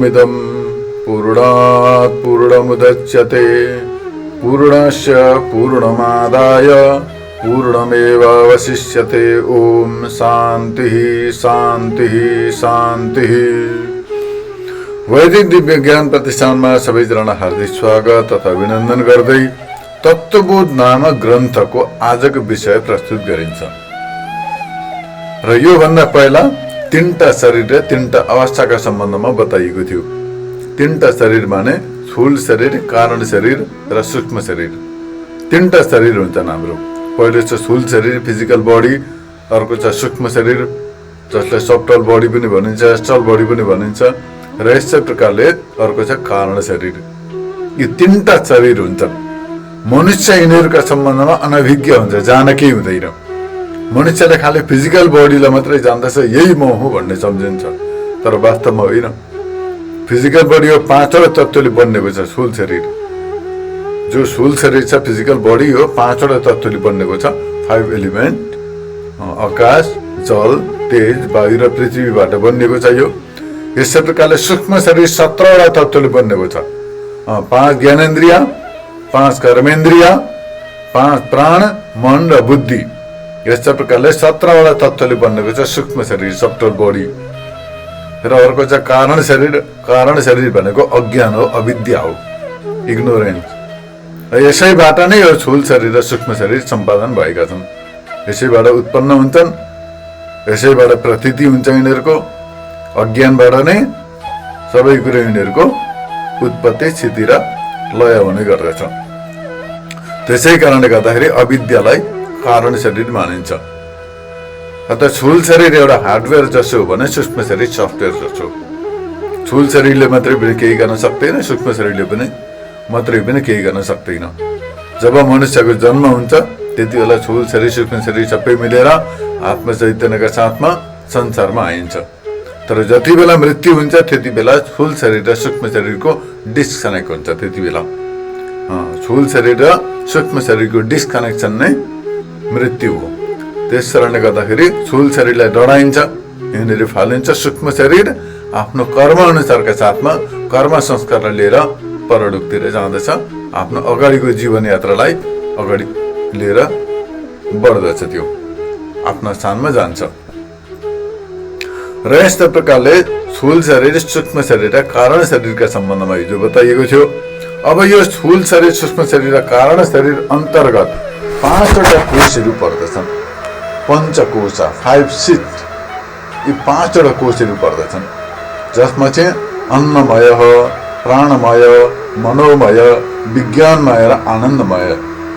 पूर्णमिदं पूर्णात् पूर्णमुदच्यते पूर्णस्य पूर्णमादाय पूर्णमेवावशिष्यते। ओम शान्तिः शान्तिः शान्तिः। वैदिक दिव्य ज्ञान प्रतिष्ठानमा सबैजना हार्दिक स्वागत तथा अभिनन्दन गर्दै तत्त्वबोध नामक ग्रन्थको आजको विषय प्रस्तुत गरिन्छ। र यो भन्दा पहिला तीनटा शरीर र तीनटा अवस्थाका सम्बन्धमा बताइएको थियो। तीनटा शरीर माने स्थूल शरीर, कारण शरीर र सूक्ष्म शरीर। तीनटा शरीर हुन्छन् हाम्रो। पहिलो छ स्थूल शरीर, फिजिकल बडी। अर्को छ सूक्ष्म शरीर जसलाई सबटल बडी पनि भनिन्छ, एस्ट्रल बडी पनि भनिन्छ। र यस्तै प्रकारले अर्को छ कारण शरीर। यी तीनटा शरीर हुन्छन्। मनुष्य यिनीहरूका सम्बन्धमा अनभिज्ञ हुन्छ, जानकै हुँदैन। मनुष्यले खालि फिजिकल बडीलाई मात्रै जान्दछ, यही म हुँ भन्ने सम्झिन्छ, तर वास्तवमा होइन। फिजिकल बडी हो 5वटा तत्त्वले बनेको छ। स्थूल शरीर जो स्थूल शरीर छ, फिजिकल बडी हो 5वटा तत्त्वले बनेको छ। 5 एलिमेन्ट, आकाश, जल, तेज, वायु र पृथ्वीबाट बनेको छ। यो यस्तै प्रकारले सूक्ष्म शरीर 17वटा तत्त्वले बनेको छ। 5 ज्ञानेन्द्रिय, 5 कर्मेन्द्रिय, 5 प्राण, मन र बुद्धि। यस्तै प्रकारले 17वटा तत्त्वले बनेको छ सूक्ष्म शरीर, सबटल बडी। र अर्को छ कारण शरीर। कारण शरीर भनेको अज्ञान हो, अविद्या हो, इग्नोरेन्स। र यसैबाट नै यो स्थूल शरीर र सूक्ष्म शरीर सम्पादन भएका छन्। यसैबाट उत्पन्न हुन्छन्, यसैबाट प्रतीति हुन्छ यिनीहरूको। अज्ञानबाट नै सबै कुरो यिनीहरूको उत्पत्ति, स्थिति र लय हुने गर्दछ। त्यसै कारणले गर्दाखेरि अविद्यालाई कारण शरीर मानिन्छ। अतः स्थूल शरीर एउटा हार्डवेयर जसो हो भने सूक्ष्म शरीर सफ्टवेयर जसो। स्थूल शरीरले मात्रै पनि केही गर्न सक्दैन, सूक्ष्म शरीरले पनि मात्रै पनि केही गर्न सक्दैन। जब मनुष्यको जन्म हुन्छ त्यति बेला स्थूल शरीर सूक्ष्म शरीर सबै मिलेर आत्म चैतन्यका साथमा संसारमा आइन्छ। तर जति बेला मृत्यु हुन्छ त्यति बेला स्थूल शरीर र सूक्ष्म शरीरको डिस्कनेक्ट हुन्छ। त्यति बेला स्थूल शरीर र सूक्ष्म शरीरको डिस्कनेक्सन नै मृत्यु हो। त्यस कारणले गर्दाखेरि स्थूल शरीरलाई डढाइन्छ, यहाँनिर फालिन्छ। सूक्ष्म शरीर आफ्नो कर्म अनुसारका साथमा कर्म संस्कारलाई लिएर परलोकतिर जाँदछ, आफ्नो अगाडिको जीवन यात्रालाई अगाडि लिएर बढ्दछ, त्यो आफ्नो स्थानमा जान्छ। र यस्तो प्रकारले स्थूल शरीर, सूक्ष्म शरीर र कारण शरीरका सम्बन्धमा हिजो बताइएको थियो। अब यो स्थूल शरीर, सूक्ष्म शरीर र कारण शरीर अन्तर्गत 5वटा कोषहरू पर्दछन्। पञ्चकोश, 5 सिट, यी 5वटा कोषहरू पर्दछन्, जसमा चाहिँ अन्नमय, प्राणमय, मनोमय, विज्ञानमय र आनन्दमय।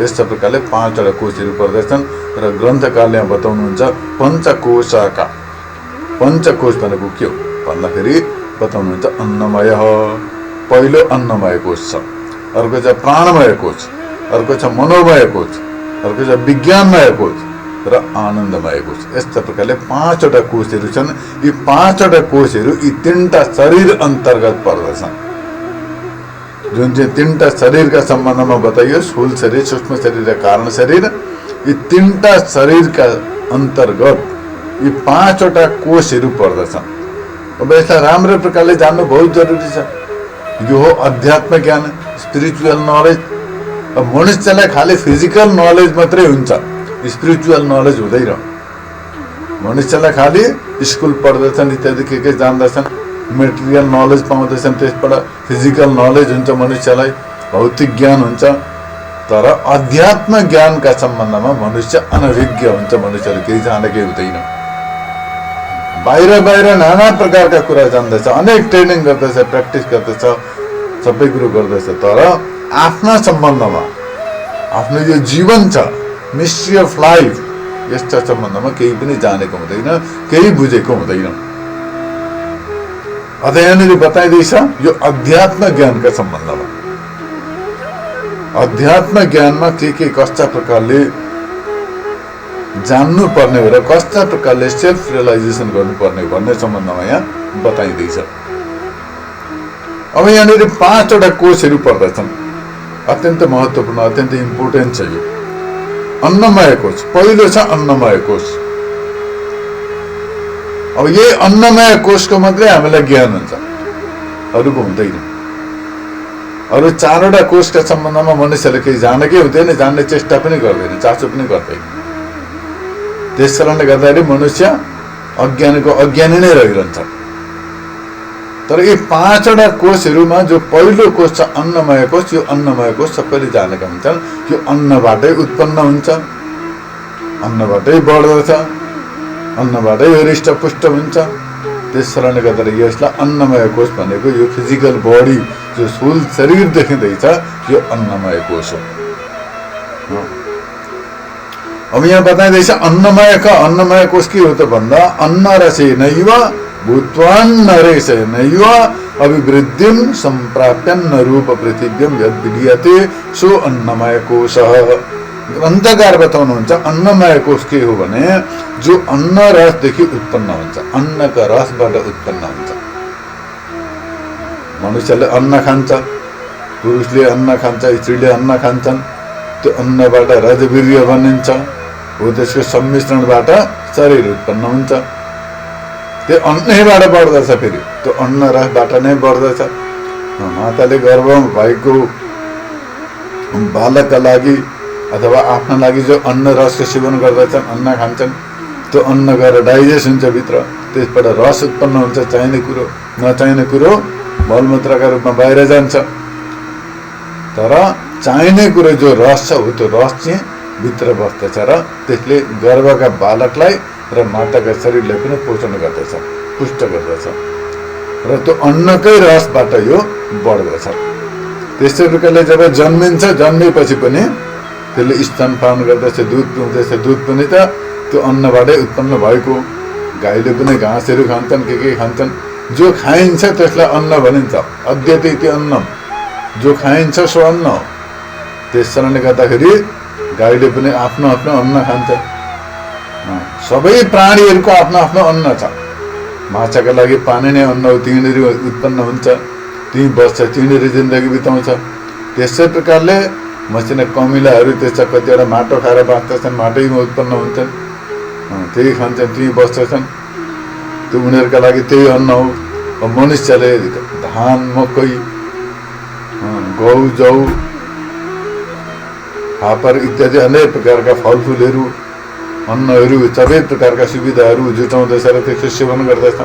यस्तो प्रकारले 5वटा कोषहरू पर्दछन्। र ग्रन्थकारले बताउनुहुन्छ पञ्चकोशका। पञ्चकोश भनेको के हो भन्दाखेरि बताउनुहुन्छ अन्नमय। पहिलो अन्नमय कोष छ, अर्को छ प्राणमय कोष, अर्को छ मनोमय कोष, अर्को छ विज्ञानमय कोष र आनन्दमय कोष। यस्ता प्रकारले 5वटा कोषहरू छन्। यी 5वटा कोषहरू यी 3टा शरीर अन्तर्गत पर्दछन्। जुन चाहिँ 3टा शरीरका सम्बन्धमा बताइयो, स्थूल शरीर, सूक्ष्म शरीर र कारण शरीर, यी 3टा शरीरका अन्तर्गत यी 5वटा कोषहरू पर्दछन्। अब यसलाई राम्रो प्रकारले जान्नु बहुत जरुरी छ। यो हो अध्यात्म ज्ञान, स्पिरिचुअल नलेज। अब मनुष्यलाई खालि फिजिकल नलेज मात्रै हुन्छ, स्पिरिचुअल नलेज हुँदैन। मनुष्यलाई खालि स्कुल पढ्दछन्, इत्यादि के जान्दछन्, मेटेरियल नलेज पाउँदछन्, त्यसबाट फिजिकल नलेज हुन्छ मनुष्यलाई, भौतिक ज्ञान हुन्छ। तर अध्यात्म ज्ञानका सम्बन्धमा मनुष्य अनभिज्ञ हुन्छ। मनुष्यले केही जानेकै हुँदैन। बाहिर नाना प्रकारका कुरा जान्दछ, अनेक ट्रेनिङ गर्दछ, प्र्याक्टिस गर्दछ, सबै कुरो गर्दछ, तर आफ्ना सम्बन्धमा, आफ्नो यो जीवन छ, मिस्ट्री अफ लाइफ, यस्ता सम्बन्धमा केही पनि जानेको हुँदैन, केही बुझेको हुँदैन। अतः यहाँनिर बताइँदैछ यो अध्यात्म ज्ञानका सम्बन्धमा। अध्यात्म ज्ञानमा के कस्ता प्रकारले जान्नु पर्ने हो र कस्ता प्रकारले सेल्फ रियलाइजेसन गर्नुपर्ने भन्ने सम्बन्धमा यहाँ बताइँदैछ। अब यहाँनिर 5वटा कोषहरू पर्दछन्। अत्यन्त महत्त्वपूर्ण, अत्यन्त इम्पोर्टेन्ट छ यो। अन्नमय कोष पहिलो छ, अन्नमय कोष। अब यही अन्नमय कोषको मात्रै हामीलाई ज्ञान हुन्छ। अरूको हुँदैन। अरू 4वटा कोषका सम्बन्धमा मनुष्यले केही जानेकै हुँदैन, जान्ने चेष्टा पनि गर्दैन, चासो पनि गर्दैन। त्यस कारणले गर्दाखेरि मनुष्य अज्ञानीको अज्ञानी नै रहिरहन्छ। तर यी 5वटा कोषहरूमा जो पहिलो कोष छ अन्नमय कोष, यो अन्नमय कोष सबैले जानेका हुन्छन्। यो अन्नबाटै उत्पन्न हुन्छ, अन्नबाटै बढ्दछ, अन्नबाटै हृष्टपुष्ट हुन्छ। त्यस कारणले गर्दाखेरि यसलाई अन्नमय कोष भनेको यो फिजिकल बडी जो स्थूल शरीर देखिँदैछ यो अन्नमय कोष हो। अब यहाँ बताइँदैछ अन्नमय कोष के हो त भन्दा अन्न रसेनैव भूत्वान्न रेशेनैव अभिवृद्धिं सम्प्राप्यन्न रूप पृथिव्यं यद् विधीयते सो अन्नमय कोशः। ग्रन्थकार बताउनुहुन्छ अन्नमय कोष के हो भने जो अन्न रसदेखि उत्पन्न हुन्छ, अन्नका रसबाट उत्पन्न हुन्छ। मनुष्यले अन्न खान्छ, पुरुषले अन्न खान्छ, स्त्रीले अन्न खान्छन्, त्यो अन्नबाट रजवीर्य बनिन्छ हो, त्यसको सम्मिश्रणबाट शरीर उत्पन्न हुन्छ। त्यो अन्नैबाट बढ्दछ, फेरि त्यो अन्न रसबाट नै बढ्दछ। माताले गर्भमा भएको बालकका लागि अथवा आफ्ना लागि जो अन्न रसको सेवन गर्दछन्, अन्न खान्छन्, त्यो अन्न गएर डाइजेस्ट हुन्छ भित्र, त्यसबाट रस उत्पन्न हुन्छ। चाहिने कुरो नचाहिने कुरो मलमूत्रका रूपमा बाहिर जान्छ। तर चाहिने कुरो जो रस छ हो त्यो रस चाहिँ भित्र बस्दछ र त्यसले गर्भका बालकलाई र माताका शरीरलाई पनि पोषण गर्दछ, पुष्ट गर्दछ र त्यो अन्नकै रसबाट यो बढ्दछ। त्यस्तै प्रकारले जब जन्मिन्छ, जन्मेपछि पनि त्यसले स्तनपान गर्दछ, दुध पिउँदछ, दुध पनि त त्यो अन्नबाटै उत्पन्न भएको। गाईले पनि घाँसहरू खान्छन्, के खान्छन्, जो खाइन्छ त्यसलाई अन्न भनिन्छ। अद्यते इति अन्नम, जो खाइन्छ सो अन्न हो। त्यस कारणले गर्दाखेरि गाईले पनि आफ्नो आफ्नो अन्न खान्छ। सबै प्राणीहरूको आफ्नो आफ्नो अन्न छ। माछाका लागि पानी नै अन्न हो, त्यहीँनिर उत्पन्न हुन्छ, त्यहीँ बस्छ, त्यहीँनिर जिन्दगी बिताउँछ। त्यसै प्रकारले मसिना कमिलाहरू त्यस्ता कतिवटा माटो खाएर बाँच्दछन्, माटैमा उत्पन्न हुन्छन्, त्यही खान्छन्, त्यहीँ बस्दछन्, त्यो उनीहरूका लागि त्यही अन्न हो। मनुष्यले धान, मकै, गहुँ, जौ, फापर इत्यादि अनेक प्रकारका फलफुलहरू, अन्नहरू, सबै प्रकारका सुविधाहरू जुटाउँदछ र त्यसको सेवन गर्दछ।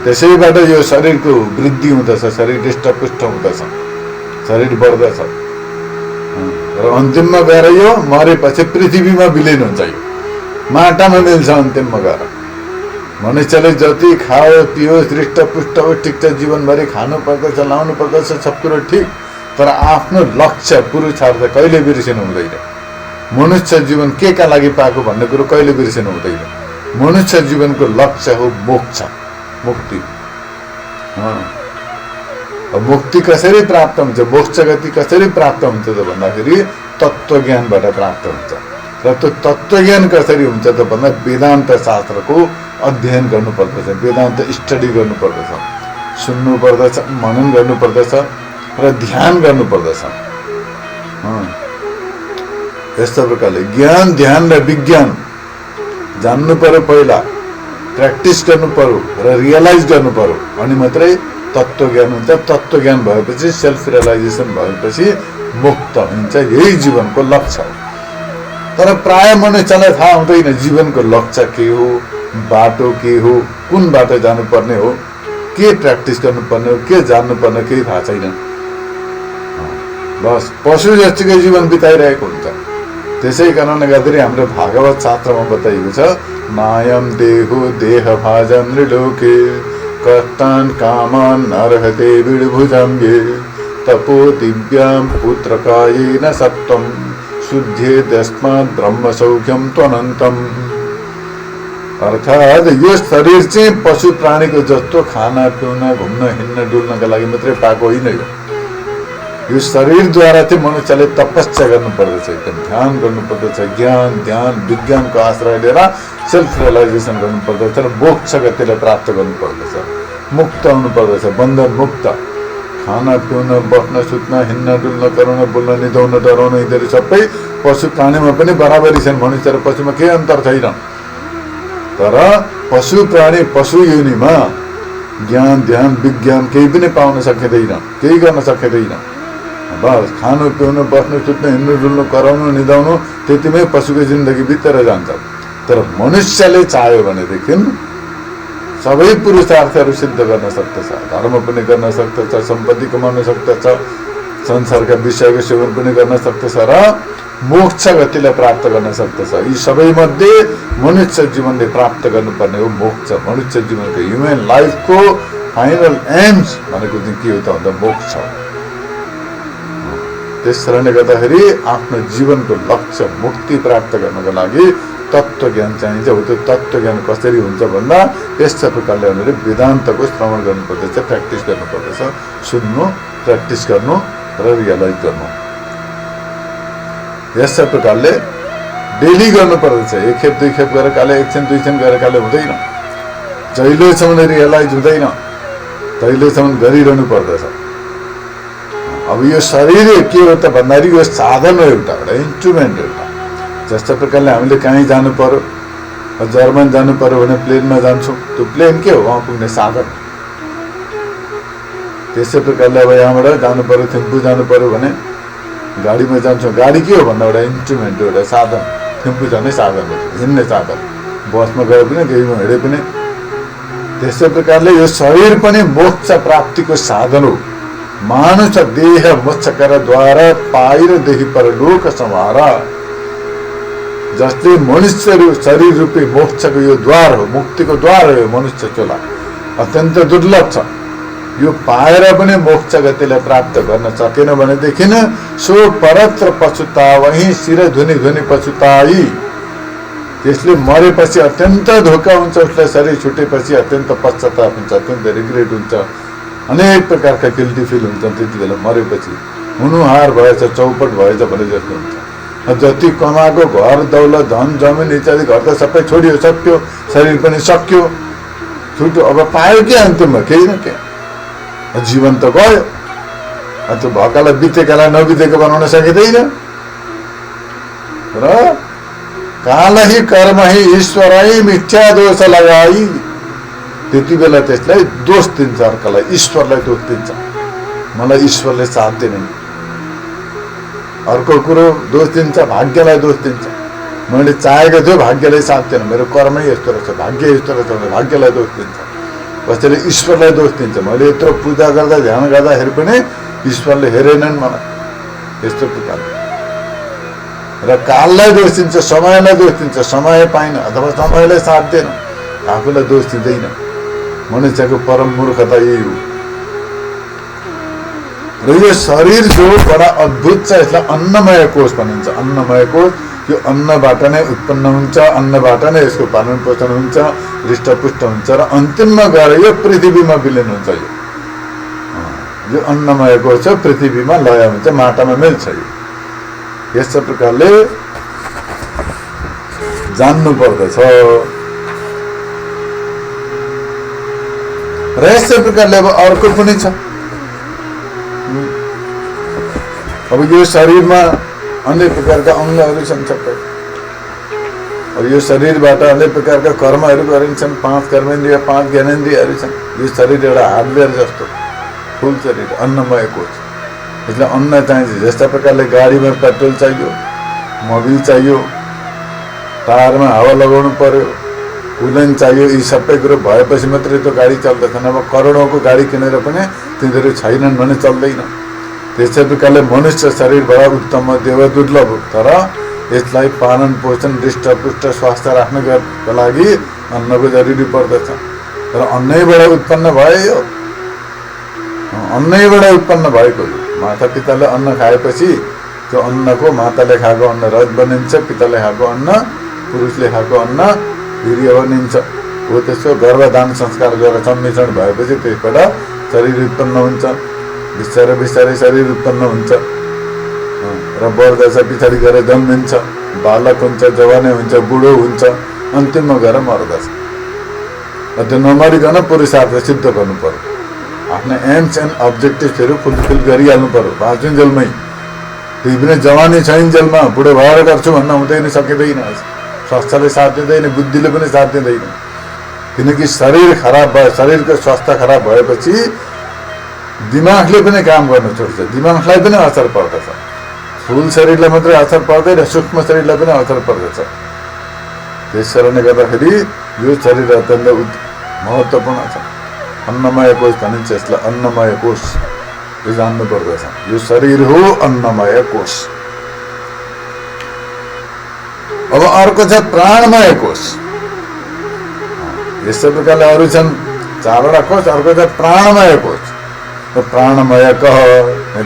त्यसैबाट यो शरीरको वृद्धि हुँदछ, शरीर हृष्टपुष्ट हुँदछ, शरीर बढ्दछ र अन्तिममा गएर यो मरेपछि पृथ्वीमा विलिन हुन्छ। यो माटामा मिल्छ अन्तिममा गएर। मनुष्यले जति खायो पियो हृष्टपुष्ट हो, ठिक छ, जीवनभरि खानु पर्दछ, लाउनु पर्दछ, सब कुरो ठिक, तर आफ्नो लक्ष्य पुरुषार्थ कहिले बिर्सिनु हुँदैन। मनुष्य जीवन के का लागि पाएको भन्ने कुरो कहिले बिर्सिनु हुँदैन। मनुष्य जीवनको लक्ष्य हो मोक्ष, मुक्ति। मुक्ति कसरी प्राप्त हुन्छ, मोक्ष गति कसरी प्राप्त हुन्छ त भन्दाखेरि तत्त्वज्ञानबाट प्राप्त हुन्छ। र त्यो तत्त्वज्ञान कसरी हुन्छ त भन्दा वेदान्त शास्त्रको अध्ययन गर्नुपर्दछ, वेदान्त स्टडी गर्नुपर्दछ, सुन्नु पर्दछ, मनन गर्नुपर्दछ र ध्यान गर्नुपर्दछ। यस्तो प्रकारले ज्ञान, ध्यान र विज्ञान जान्नु पर्यो, पहिला प्र्याक्टिस गर्नु पर्यो र रियलाइज गर्नु पर्यो, अनि मात्रै तत्त्वज्ञान हुन्छ। तत्त्वज्ञान भएपछि, सेल्फ रियलाइजेसन भएपछि मुक्त हुन्छ। यही जीवनको लक्ष्य हो। तर प्राय मनुष्यलाई थाहा हुँदैन जीवनको लक्ष्य के हो, बाटो के हो, कुन बाटो जानुपर्ने हो, के प्र्याक्टिस गर्नुपर्ने हो, के जान्नुपर्ने, केही थाहा छैन। बस पशु जतिकै जीवन बिताइरहेको हुन्छ। त्यसै कारणले गर्दाखेरि हाम्रो भागवत शास्त्रमा बताइएको छ, नायम देहो देह भाजन लोके कष्टान कामान नरहते विडभुजंगे तपो दिव्याम पुत्रकायेन सत्वम शुद्धे तस्मात् ब्रह्म सौख्यम त्वनन्तम। अर्थात यो शरीर चाहिँ पशु प्राणीको जस्तो खाना पिउन, घुम्न, हिँड्न, डुल्नका लागि मात्रै पाएको होइन। यो शरीरद्वारा चाहिँ मनुष्यले तपस्या गर्नुपर्दछ, एकदम ध्यान गर्नुपर्दछ, ज्ञान, ध्यान, विज्ञानको आश्रय लिएर सेल्फ रियलाइजेसन गर्नुपर्दछ र मोक्ष गतिलाई प्राप्त गर्नुपर्दछ, मुक्त हुनुपर्दछ, बन्धन मुक्त। खाना पिउन, बस्न, सुत्न, हिँड्न, डुल्न, कराउन, बोल्न, निदाउन, डराउन, यिनीहरू सबै पशु प्राणीमा पनि बराबरी छन्। मनुष्य र पशुमा केही अन्तर छैन। तर पशु प्राणी पशु योनिमा ज्ञान ध्यान विज्ञान केही पनि पाउन सकिँदैन, केही गर्न सकिँदैन। बस खानु पिउनु बस्नु सुत्नु हिँड्नु डुल्नु कराउनु निदाउनु त्यतिमै पशुको जिन्दगी बितेर जान्छ। तर मनुष्यले चाह्यो भनेदेखि सबै पुरुषार्थहरू सिद्ध गर्न सक्दछ, धर्म पनि गर्न सक्दछ, सम्पत्ति कमाउन सक्दछ, संसारका विषयको सेवन पनि गर्न सक्दछ र मोक्ष गतिलाई प्राप्त गर्न सक्दछ। यी सबै मध्ये मनुष्य जीवनले प्राप्त गर्नुपर्ने हो मोक्ष। मनुष्य जीवनको ह्युमन लाइफको फाइनल एम्स भनेको चाहिँ के हो त भन्दा मोक्ष। त्यस कारणले गर्दाखेरि आफ्नो जीवनको लक्ष्य मुक्ति प्राप्त गर्नको लागि तत्त्व ज्ञान चाहिन्छ। हो त्यो तत्त्व ज्ञान कसरी हुन्छ भन्दा यस्तो प्रकारले हामीले वेदान्तको श्रवण गर्नुपर्दछ, प्र्याक्टिस गर्नुपर्दछ, सुन्नु, प्र्याक्टिस गर्नु र रियलाइज गर्नु। यस्ता प्रकारले डेली गर्नुपर्दछ। एक खेप दुई खेप गरेर काले एकछिन दुईछिन गरेर काले हुँदैन। जहिलेसम्म रियलाइज हुँदैन तहिलेसम्म गरिरहनु पर्दछ। अब यो शरीर के हो त भन्दाखेरि यो साधन हो, एउटा इन्स्ट्रुमेन्ट एउटा। जस्तो प्रकारले हामीले कहीँ जानु पर्यो, जर्मन जानु पर्यो भने प्लेनमा जान्छौँ, त्यो प्लेन के हो वहाँ पुग्ने साधन। त्यसै प्रकारले अब यहाँबाट जानु पर्यो थिम्पू जानु पर्यो भने गाडीमा जान्छौँ, गाडी के हो भन्दा एउटा इन्स्ट्रुमेन्ट हो, एउटा साधन। थिम्पू जाने साधन हो, हिँड्ने साधन। बसमा गए पनि केहीमा हिँडे पनि। त्यसै प्रकारले यो शरीर पनि मोक्ष प्राप्तिको साधन हो। मानुष देह मोक्षकरद्वारा पाइरदेखि परलोक संहार। जसले मनुष्य शरीर रूपी मोक्षको यो द्वार हो, मुक्तिको द्वार हो मनुष्य चोला, अत्यन्त दुर्लभ छ। यो पाएर पनि मोक्ष गतिलाई प्राप्त गर्न सकेन भनेदेखि सो परत्र पछुतावही शिर धुनी धुनी पछुताई। त्यसले मरेपछि अत्यन्त धोका हुन्छ, उसलाई शरीर छुटेपछि अत्यन्त पश्चाताप हुन्छ, अत्यन्त रिग्रेट हुन्छ, अनेक प्रकारका गिल्टी फिल हुन्छ। त्यति बेला मरेपछि हुनुहार भएछ, चौपट भएछ भने जस्तो हुन्छ। जति कमाएको घर दौलत धन जमिन इत्यादि घर त सबै छोडियो, सक्यो, शरीर पनि सक्यो, छुट्यो। अब पायो के अन्तिममा? केही न केही। जीवन त गयो। त्यो भएकालाई बितेकालाई नबितेको बनाउन सकिँदैन। र कालही कर्मही ईश्वरै मिथ्या दोष लगाई। त्यति बेला त्यसलाई दोष दिन्छ, अर्कालाई ईश्वरलाई दोष दिन्छ। मलाई ईश्वरले साथ दिँदैन। अर्को कुरो दोष दिन्छ, भाग्यलाई दोष दिन्छ। मैले चाहेको थियो भाग्यले साथ दिएन, मेरो कर्मै यस्तो रहेछ, भाग्य यस्तो रहेछ भने भाग्यलाई दोष दिन्छ। कसैले ईश्वरलाई दोष दिन्छ, मैले यत्रो पूजा गर्दा ध्यान गर्दाखेरि पनि ईश्वरले हेरेनन् मलाई, यस्तो प्रकारले। र काललाई दोष दिन्छ, समयलाई दोष दिन्छ, समय पाइन अथवा समयलाई साथ दिएन, आफूलाई दोष दिँदैन। मनुष्यको परम मूर्खता यही हो। र यो शरीर जो बडा अद्भुत छ, यसलाई अन्नमय कोष भनिन्छ। अन्नमय कोष, यो अन्नबाट नै उत्पन्न हुन्छ, अन्नबाट नै यसको पालन पोषण हुन्छ, हृष्टपुष्ट हुन्छ र अन्तिममा गएर यो पृथ्वीमा विलिन हुन्छ। यो अन्नमय कोष पृथ्वीमा लय हुन्छ, माटामा मिल्छ। यो यस्तो प्रकारले जान्नु पर्दछ। र यस्तै प्रकारले अब अर्को पनि छ। अब यो शरीरमा अनेक प्रकारका अङ्गहरू छन् सबै। अब यो शरीरबाट अनेक प्रकारका कर्महरू गरिन्छन्। 5 कर्मेन्द्रिय 5 ज्ञानेन्द्रियहरू छन्। यो शरीर एउटा हार्डवेयर जस्तो फुल शरीर, अन्नमय कोष। यसलाई अन्न चाहिन्छ। जस्ता प्रकारले गाडीमा पेट्रोल चाहियो, मोबिल चाहियो, टायरमा हावा लगाउनु पर्यो, कुलेन चाहियो। यी सबै कुरो भएपछि मात्रै त्यो गाडी चल्दछन्। अब करोडौँको गाडी किनेर पनि तिनीहरू छैनन् भने चल्दैन। त्यसै प्रकारले मनुष्य शरीरबाट उत्तम देव दुर्लभ, तर यसलाई पालन पोषण हृष्टपुष्ट स्वास्थ्य राख्नको लागि अन्नको जरुरी पर्दछ। र अन्नैबाट उत्पन्न भयो, अन्नैबाट उत्पन्न भएको। माता पिताले अन्न खाएपछि त्यो अन्नको, माताले खाएको अन्न रज बनिन्छ, पिताले खाएको अन्न, पुरुषले खाएको अन्न वीर्य बनिन्छ। हो त्यसको गर्भधान संस्कारद्वारा सम्मिश्रण भएपछि त्यसबाट शरीर उत्पन्न हुन्छ। बिस्तारै बिस्तारै शरीर उत्पन्न हुन्छ र बढ्दछ, पछाडि गएर जन्मिन्छ, बालक हुन्छ, जवानै हुन्छ, बुढो हुन्छ, अन्तिममा गएर मर्दछ। र त्यो नमरिकन पुरुषार्थ सिद्ध गर्नु पर्यो। आफ्नो एम्स एन्ड अब्जेक्टिभ्सहरू फुलफिल गरिहाल्नु पर्यो बाँचुन्जेलमै। त्यही पनि जवानी छैन्जेलमा बुढो भएर गर्छु भन्न हुँदैन, सकिँदैन। स्वास्थ्यले साथ दिँदैन, बुद्धिले पनि साथ दिँदैन। किनकि शरीर खराब भयो, शरीरको स्वास्थ्य खराब भएपछि दिमागले पनि काम गर्न छोड्छ, दिमागलाई पनि असर पर्दछ। स्थूल शरीरलाई मात्रै असर पर्दैन, सूक्ष्म शरीरलाई पनि असर पर्दछ। त्यस कारणले गर्दाखेरि यो शरीर अत्यन्त महत्त्वपूर्ण छ। अन्नमय कोष भनिन्छ यसलाई, अन्नमय कोष यो जान्नु पर्दछ। यो शरीर हो अन्नमय कोष। अब अर्को छ प्राणमय कोष। यस्तै प्रकारले अरू छन् 4वटा कोष, अर्को छ प्राणमय कोष। प्राणमय कह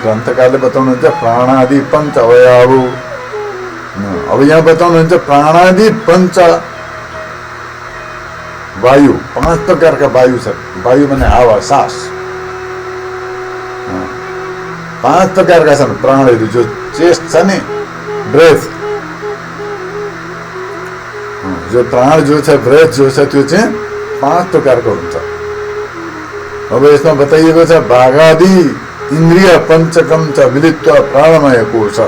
ग्रन्थकारले बताउनुहुन्छ प्राणादि पञ्च अवयव। अब यहाँ बताउनुहुन्छ प्राणादि पञ्च वायु, 5 प्रकारका वायु छन्। वायु माने हावा, सास। 5 प्रकारका छन् प्राणहरू। जो चेस्ट छ नि, ब्रेथ, जो प्राण जो छ, ब्रेथ जो छ, त्यो चाहिँ 5 प्रकारको हुन्छ। अब यसमा बताइएको छ भागादि इन्द्रिय पञ्चकम च मिलित्वा प्राणमय कोश।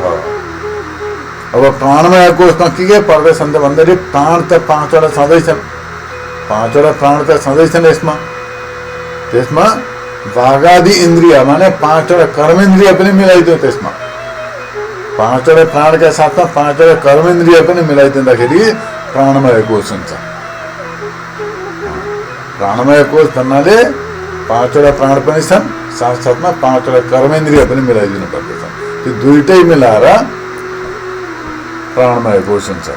अब प्राणमय कोषमा के पर्दछन् त भन्दाखेरि प्राण त 5वटा छँदैछन्, 5वटा प्राण त छँदैछन् यसमा। त्यसमा भागादि इन्द्रिय माने 5वटा कर्मेन्द्रिय पनि मिलाइदियो। त्यसमा 5वटा प्राणका साथमा 5वटा कर्मेन्द्रिय पनि मिलाइदिँदाखेरि प्राणमय कोष हुन्छ। प्राणमय कोष भन्नाले 5वटा प्राण पनि छन्, साथसाथमा 5वटा कर्मेन्द्रिय पनि मिलाइदिनु पर्दछ। त्यो दुईटै मिलाएर प्राणमय कोष हुन्छ,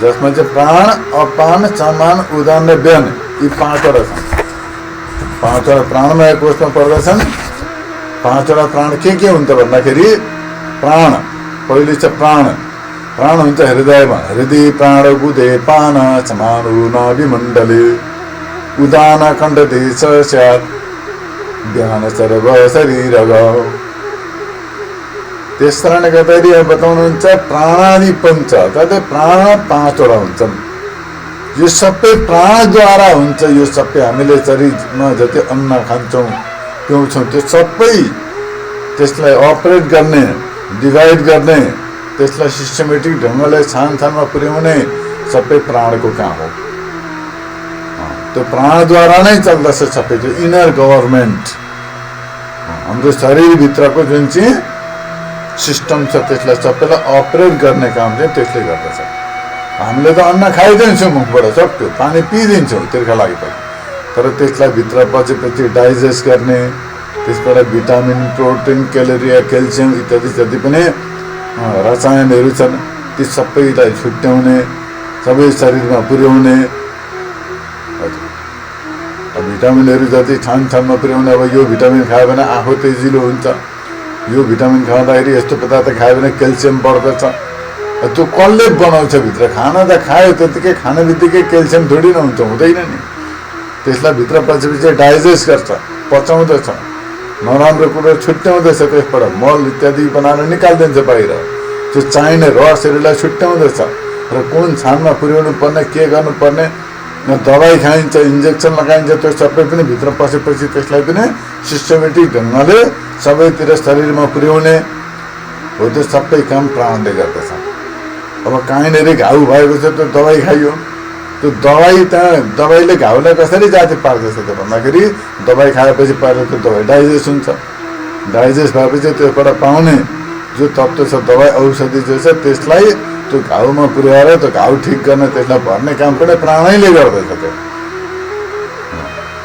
जसमा चाहिँ प्राण, अपान, समान, उदान र व्यन यी 5वटा छन्। 5वटा प्राणमय कोषमा पर्दछन्। 5वटा प्राण के हुन्छ भन्दाखेरि प्राण पहिले छ प्राण। प्राण हुन्छ हृदयमा, हृदय प्राण गुदे पान समानु नाभिमण्डले उदान कण्ठदेश स्यात् ध्यान सर्व शरीर। त्यस कारणले गर्दाखेरि बताउनुहुन्छ प्राणादि पञ्च, तर्थ प्राण 5वटा हुन्छन्। यो सबै प्राणद्वारा हुन्छ। यो सबै हामीले शरीरमा जति अन्न खान्छौँ पिउँछौँ त्यो सबै त्यसलाई अपरेट गर्ने, डिभाइड गर्ने, त्यसलाई सिस्टमेटिक ढङ्गले छानछानमा पुर्याउने सबै प्राणको काम हो। त्यो प्राणद्वारा नै चल्दछ सबै। त्यो इनर गभर्मेन्ट, हाम्रो शरीरभित्रको जुन चाहिँ सिस्टम छ त्यसलाई सबैलाई अपरेट गर्ने काम चाहिँ त्यसले गर्दछ। हामीले त अन्न खाइदिन्छौँ मुखबाट सक्यो, पानी पिइदिन्छौँ तिर्खा लागेपछि, तर त्यसलाई भित्र पचेपछि डाइजेस्ट गर्ने, त्यसबाट भिटामिन, प्रोटिन, क्यालोरी, क्याल्सियम इत्यादि जति पनि रसायनहरू छन् ती सबैलाई छुट्याउने, सबै शरीरमा पुर्याउने। भिटामिनहरू जति ठानमा पुर्याउने। अब यो भिटामिन खायो भने आँखा तेजिलो हुन्छ, यो भिटामिन खाँदाखेरि यस्तो पदार्थ खायो भने क्याल्सियम बढ्दछ। त्यो कसले बनाउँछ भित्र? खाना त खायो त्यतिकै, खाने बित्तिकै क्याल्सियम थोडी न हुन्छ, हुँदैन नि। त्यसलाई भित्र पचेपछि डाइजेस्ट गर्छ, पचाउँदछ, नराम्रो कुरो छुट्याउँदछ, त्यसबाट मल इत्यादि बनाएर निकालिदिन्छ बाहिर। त्यो चाहिने रसहरूलाई छुट्याउँदछ र कुन छानमा पुर्याउनु पर्ने, के गर्नुपर्ने, दबाई खाइन्छ, इन्जेक्सन लगाइन्छ, त्यो सबै पनि भित्र पसेपछि त्यसलाई पनि सिस्टमेटिक ढङ्गले सबैतिर शरीरमा पुर्याउने हो। त्यो सबै काम प्राणले गर्दछ। अब कहीँनिर घाउ भएको छ त्यो दबाई खाइयो, त्यो दबाईले घाउलाई कसरी जाति पार्दछ त भन्दाखेरि दबाई खाएपछि पहिला त्यो दबाई डाइजेस्ट हुन्छ। डाइजेस्ट भएपछि त्यसबाट पाउने जो तत्त्व छ, दबाई औषधि जो छ, त्यसलाई त्यो घाउमा पुर्याएर त्यो घाउ ठिक गर्ने, त्यसलाई भर्ने काम पनि प्राणैले गर्दछ। त्यो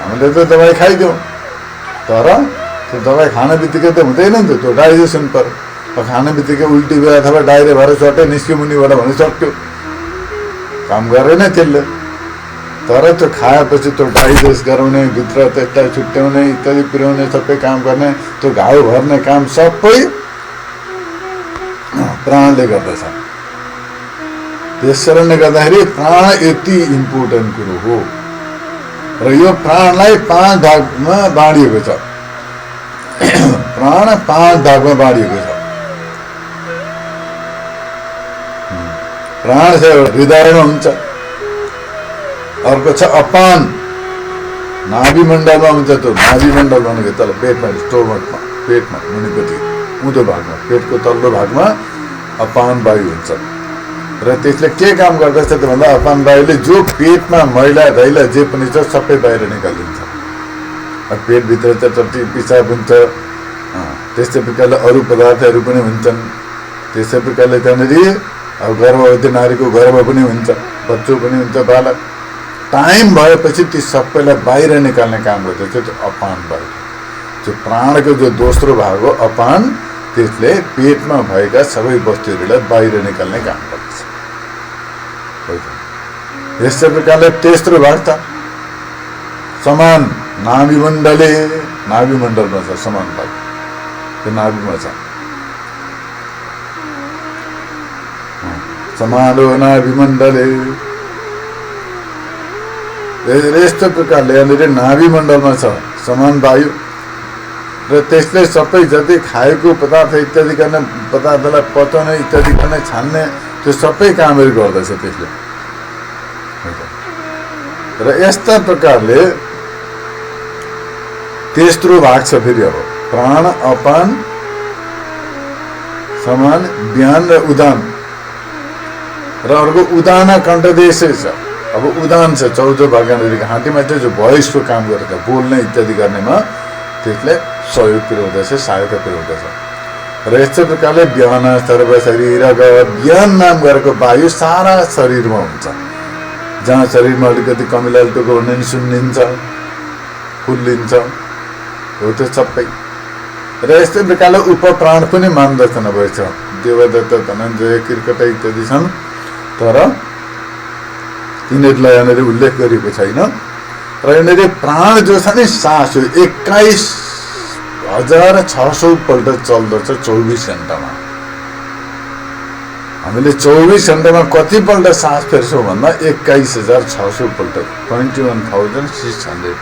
हामीले त दबाई खाइदिउँ, तर त्यो दबाई खाने बित्तिकै त हुँदैन नि त, त्यो डाइजेसन पर्यो। खाने बित्तिकै उल्टी भयो अथवा डाइरिया भएर चट्टै निस्क्यो मुनिबाट भने सक्यो, काम गरेन त्यसले। तर त्यो खाएपछि त्यो डाइजेस्ट गराउने, भित्र त्यसलाई छुट्याउने इत्यादि पुर्याउने सबै काम गर्ने, त्यो घाउ भर्ने काम सबै प्राणले गर्दछ। त्यस कारणले गर्दाखेरि प्राण यति इम्पोर्टेन्ट कुरो हो र यो प्राणलाई 5 भागमा बाँडिएको छ। प्राण 5 भागमा बाँडिएको छ। प्राण चाहिँ हृदयमा हुन्छ, अर्को छ अपान नाभिमण्डलमा हुन्छ। त्यो नाभिमण्डल भनेको तल पेटमा, स्टोमकमा, पेटमा मुनिपट्टि उँधो भागमा, पेटको तल्लो भागमा अपान वायु हुन्छ। र त्यसले के काम गर्दछ त भन्दा अपान वायुले जो पेटमा मैला दैला जे पनि छ सबै बाहिर निकालिदिन्छ। पेटभित्र चाहिँ टट्टी पिसाब हुन्छ, त्यस्तै प्रकारले अरू पदार्थहरू पनि हुन्छन्। त्यस्तै प्रकारले त्यहाँनिर अब गर्भवती नारीको गर्भ पनि हुन्छ, बच्चो पनि हुन्छ, बालक। टाइम भएपछि ती सबैलाई बाहिर निकाल्ने काम गर्दछ त्यो अपान वायु। जो प्राणको जो दोस्रो भाग हो अपान, त्यसले पेटमा भएका सबै वस्तुहरूलाई बाहिर निकाल्ने काम गर्दछ। यस्तै प्रकारले तेस्रो भाग छ समान नाभिमण्डले, नाभिमण्डलमा छ समान भाग, त्यो नाभिमा छ। समानो नाभिमण्डले, यस्तो प्रकारले यहाँनिर नाभिमण्डलमा छ समान वायु र त्यसले सबै जति खाएको पदार्थ इत्यादि गर्ने, पदार्थलाई पचाउने इत्यादि गर्ने, छान्ने, त्यो सबै कामहरू गर्दछ त्यसले। र यस्ता प्रकारले तेस्रो भाग छ फेरि अब प्राण अपान समान व्यान र उदान र अर्को उदान कण्ठदेश छ। अब उदान छ 14 भागका हाँटीमा चाहिँ जो भोइसको काम गर्छ, बोल्ने इत्यादि गर्नेमा त्यसले सहयोग पुर्याउँदछ, सहायता पुर्याउँदछ। र यस्तै प्रकारले व्यान सर्व शरीर, व्यान नाम गरेको वायु सारा शरीरमा हुन्छ। जहाँ शरीरमा अलिकति कमिलाल्टोको हुने सुन्निन्छ, फुल्लिन्छ, हो त्यो सबै। र यस्तै प्रकारले उपप्राण पनि मान्दछन्। अब छ देवदत्त, धनञ्जय, किर्कट इत्यादि छन्, तर तिनीहरूलाई यहाँनिर उल्लेख गरिएको छैन। र यहाँनिर प्राण जो छ नि सास 21,600 पल्ट चल्दछ 24 घण्टामा। हामीले 24 घण्टामा कतिपल्ट सास फेर्छौँ भन्दा 21,600 पल्ट, 21,600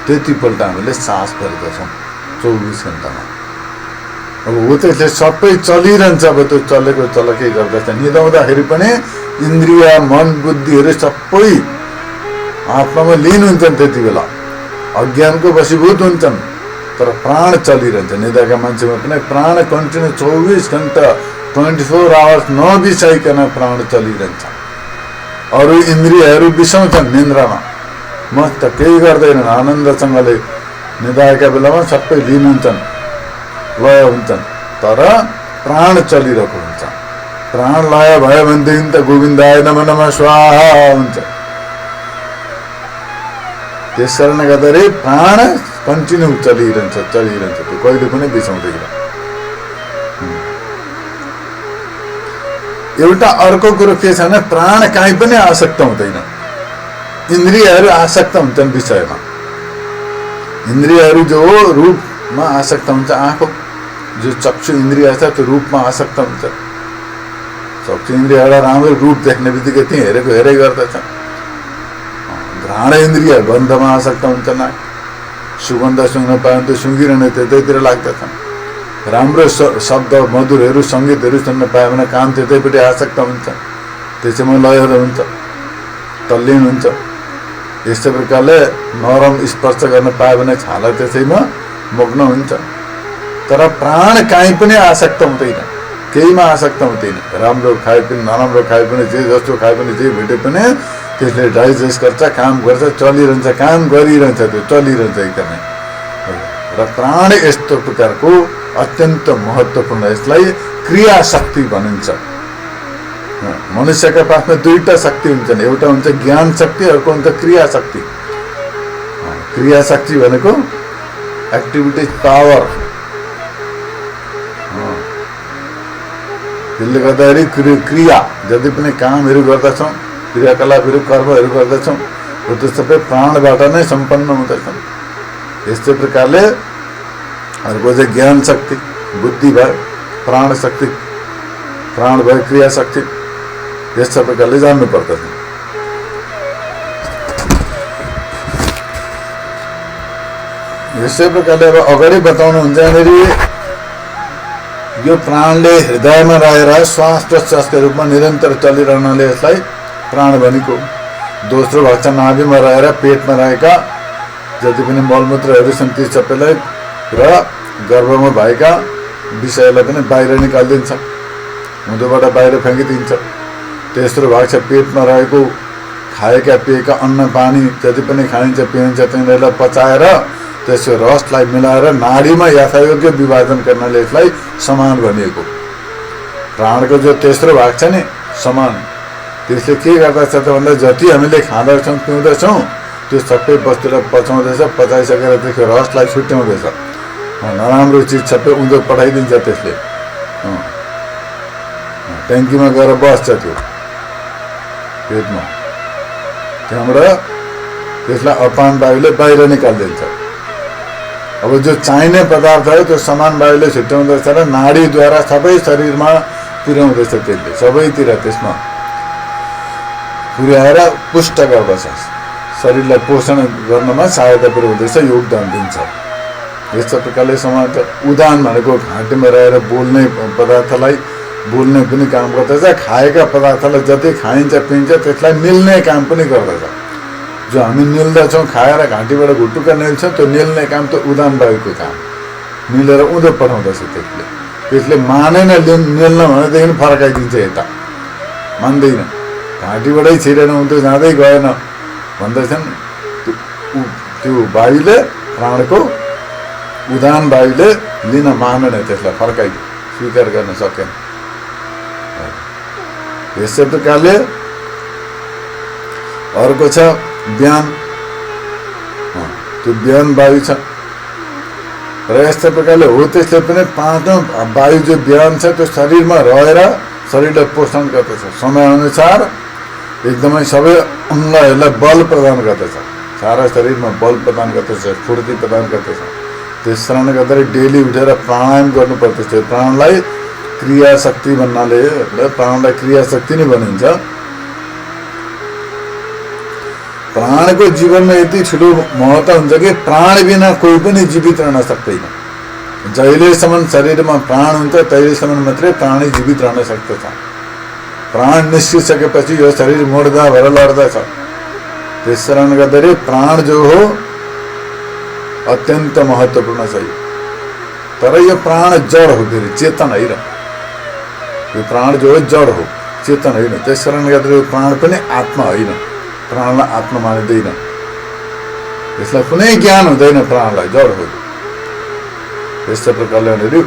त्यति पल्ट हामीले सास फेर्दछौँ 24 घण्टामा। अब हो त्यसले सबै चलिरहन्छ। अब त्यो चलेको चलकै गर्दछ। निदाउँदाखेरि पनि इन्द्रिय, मन, बुद्धिहरू सबै आत्मामा लीन हुन्छन्। त्यति बेला अज्ञानको वशीभूत हुन्छन्, तर प्राण चलिरहन्छ। निदाका मान्छेमा पनि प्राण कन्टिन्यू 24 घण्टा 24 आवर्स नबिसाइकन प्राण चलिरहन्छ। अरू इन्द्रियहरू बिसाउँछन् निन्द्रामा, मस्त केही गर्दैनन्, आनन्दसँगले निदाएका बेलामा सबै लीन हुन्छन्, लय हुन्छन्, तर प्राण चलिरहेको हुन्छ। प्राण लय भयो भनेदेखि त गोविन्दाय नमः नमः स्वाहा हुन्छ। त्यस कारणले गर्दाखेरि प्राण कन्टिन्यू चलिरहन्छ, त्यो कहिले पनि बिसाउँदैन। एउटा अर्को कुरो के छ भने प्राण कहीँ पनि आसक्त हुँदैन। इन्द्रियहरू आसक्त हुन्छन् विषयमा। इन्द्रियहरू जो रूपमा आसक्त हुन्छ, आँखो जो चक्षु इन्द्रिय छ त्यो रूपमा आसक्त हुन्छ। चक्षु इन्द्रिय एउटा राम्रो रूप देख्ने बित्तिकै त्यहीँ हेरेको हेरै गर्दछ। घ्राण इन्द्रिय गन्धमा आसक्त हुन्छ, नाक सुगन्ध सुँग्न पायो भने त सुँगिरहने त्यतैतिर लाग्दछ। राम्रो शब्द मधुरहरू सङ्गीतहरू सुन्न पायो भने कान त्यतैपट्टि आसक्त हुन्छ, त्यसैमा लयहरू हुन्छ, तल्लीन हुन्छ। यस्तै प्रकारले नरम स्पर्श गर्न पायो भने छाला त्यसैमा मग्न हुन्छ। तर प्राण कहीँ पनि आसक्त हुँदैन, केहीमा आसक्त हुँदैन। राम्रो खाए पनि नराम्रो खाए पनि, जे जस्तो खाए पनि, जे भेटे पनि त्यसले डाइजेस्ट गर्छ, काम गर्छ, चलिरहन्छ, काम गरिरहन्छ, त्यो चलिरहन्छ एकदमै। र प्राण यस्तो प्रकारको अत्यन्त महत्त्वपूर्ण, यसलाई क्रिया शक्ति भनिन्छ। मनुष्यका पासमा दुईटा शक्ति हुन्छन्, एउटा हुन्छ ज्ञान शक्ति, अर्को हुन्छ क्रिया शक्ति। क्रिया शक्ति भनेको एक्टिभिटिज पावर। त्यसले गर्दाखेरि क्रिया जति पनि कामहरू गर्दछौँ, क्रियाकलापहरू कर्महरू गर्दछौँ, त्यो सबै प्राणबाट नै सम्पन्न हुँदछन्। यस्तै प्रकारले अर्को चाहिँ ज्ञान शक्ति, बुद्धि भयो प्राण शक्ति, प्राण भयो क्रिया शक्ति। यस्ता प्रकारले जान्नु पर्दछ। यस्तै प्रकारले अब अगाडि बताउनुहुन्छ यहाँनिर यो प्राणले हृदयमा रहेर श्वास प्रश्वासको रूपमा निरन्तर चलिरहनाले यसलाई प्राण भनेको। दोस्रो भाग छ नाभिमा रहेर पेटमा रहेका जति पनि मलमूत्रहरू छन् ती सबैलाई र गर्भमा भएका विषयलाई पनि बाहिर निकालिदिन्छ, हुँदोबाट बाहिर फ्याँकिदिन्छ। तेस्रो भाग छ पेटमा रहेको खाएका पिएका अन्न पानी जति पनि खाइन्छ पिइन्छ तिनीहरूलाई पचाएर त्यसको रसलाई मिलाएर नाडीमा यथायोग्य विभाजन गर्नाले यसलाई समान भनिएको। प्राणको जो तेस्रो भाग छ नि समान, त्यसले के गर्दछ त भन्दा जति हामीले खाँदछौँ पिउँदछौँ त्यो सबै वस्तुलाई पचाउँदैछ, पचाइसकेर त्यसको रसलाई छुट्याउँदैछ, नराम्रो चिज सबै उँधो पठाइदिन्छ, त्यसले ट्याङ्कीमा गएर बस्छ त्यो पेटमा, त्यहाँबाट त्यसलाई अपान वायुले बाहिर निकालिदिन्छ। अब जो चाहिने पदार्थ हो त्यो समान वायुले छुट्याउँदैछ र नाडीद्वारा सबै शरीरमा पुर्याउँदैछ, त्यसले सबैतिर त्यसमा पुर्याएर पुष्ट गर्दछ, शरीरलाई पोषण गर्नमा सहायता पुर्याउँदैछ, योगदान दिन्छ। यस्तो प्रकारले समाज उदान भनेको घाँटीमा रहेर बोल्ने पदार्थलाई बोल्ने पनि काम गर्दछ, खाएका पदार्थलाई जति खाइन्छ पिइन्छ त्यसलाई निल्ने काम पनि गर्दछ। जो हामी निल्दछौँ खाएर घाँटीबाट घुटुक्क निल्छौँ त्यो निल्ने काम त उदान वायुको काम, निलेर उँधो पठाउँदछ, त्यसले मानेन निल्न भनेदेखि फर्काइदिन्छ, यता मान्दैन, घाँटीबाटै छिरेन उँधो जाँदै गएन भन्दैछन्, त्यो वायुले प्राणको उदान वायुले लिन मानेन, त्यसलाई फर्काइदियो, स्वीकार गर्न सकेन। यसै प्रकारले अर्को छ व्यान, त्यो व्यान वायु छ र यस्तै प्रकारले हो त्यसले पनि पाँचौँ वायु जो व्यान छ त्यो शरीरमा रहेर शरीरलाई पोषण गर्दछ, समयअनुसार एकदमै सबै अङ्गहरूलाई बल प्रदान गर्दछ, सारा शरीरमा बल प्रदान गर्दछ, फुर्ती प्रदान गर्दछ। त्यस कारणले गर्दाखेरि डेली उठेर प्राणायाम गर्नुपर्दछ। प्राणलाई क्रियाशक्ति भन्नाले प्राणलाई क्रियाशक्ति नै भनिन्छ। प्राणको जीवनमा यति ठुलो महत्त्व हुन्छ कि प्राण बिना कोही पनि जीवित रहन सक्दैन। जहिलेसम्म शरीरमा प्राण हुन्छ तहिलेसम्म मात्रै प्राणी जीवित रहन सक्दछ। प्राण निस्किसकेपछि यो शरीर मुर्दा भएर लड्दछ। त्यस कारणले गर्दाखेरि प्राण जो हो अत्यन्त महत्त्वपूर्ण छ। तर यो प्राण जड हो, फेरि चेतन होइन। यो प्राण जो हो जड हो, चेतन होइन। त्यस कारणले गर्दाखेरि प्राण पनि आत्मा होइन, प्राणलाई आत्मा मानिँदैन, यसलाई कुनै ज्ञान हुँदैन, प्राणलाई जड हो। यस्तै प्रकारले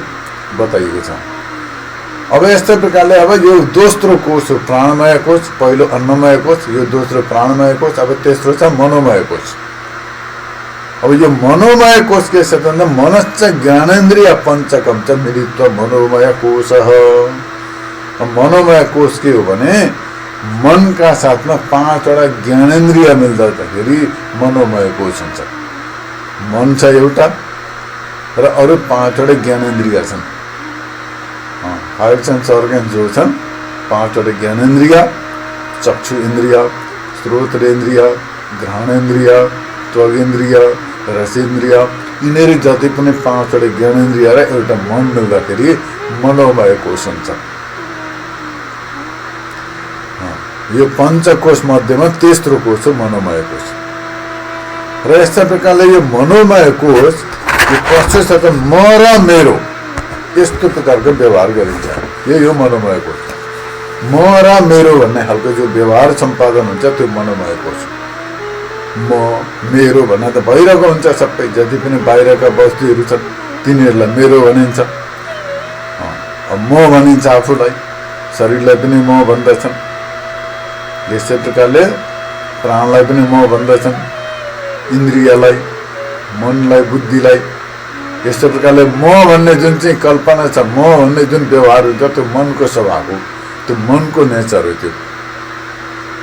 बताइएको छ। अब यस्तै प्रकारले अब यो दोस्रो कोष हो प्राणमय कोष, पहिलो अन्नमय कोष, यो दोस्रो प्राणमय कोष, अब तेस्रो छ मनोमय कोष। अब यो मनोमय कोष के छ भन्दा मनश्च ज्ञानेन्द्रिय पञ्चकम च मिलित्वा मनोमय कोष। मनोमय कोष के हो भने मनका साथमा 5वटा ज्ञानेन्द्रिय मिल्दाखेरि मनोमय कोष हुन्छ। मन छ एउटा र अरू 5वटा ज्ञानेन्द्रिय छन्। 5 सेन्स अर्गन जो छन्, 5वटा ज्ञानेन्द्रिय, चक्षु इन्द्रिय, श्रोत्रेन्द्रिय, घ्राणेन्द्रिय, त्वगेन्द्रिय, रसेन्द्रिय, यिनीहरू जति पनि 5वटा ज्ञानेन्द्रिय र एउटा मन मिल्दाखेरि मनोमय कोष हुन्छ। यो पञ्चकोष मध्येमा तेस्रो कोष हो मनोमय कोष। र यस्तै प्रकारले यो मनोमय कोष यो कस्तो छ त म र मेरो यस्तो प्रकारको व्यवहार गरिन्छ। यही हो मनोमय कोष। म र मेरो भन्ने खालको जो व्यवहार सम्पादन हुन्छ त्यो मनोमय कोष। म मेरो भन्ने त भइरहेको हुन्छ, सबै जति पनि बाहिरका वस्तुहरू छन् तिनीहरूलाई मेरो भनिन्छ। म भनिन्छ आफूलाई, शरीरलाई पनि म भन्दछन्। यस्तै प्रकारले प्राणलाई पनि म भन्दछन्, इन्द्रियलाई, मनलाई, बुद्धिलाई। यस्तै प्रकारले म भन्ने जुन चाहिँ कल्पना छ, म भन्ने जुन व्यवहार हुन्छ त्यो मनको स्वभाव हो, त्यो मनको नेचर हो त्यो।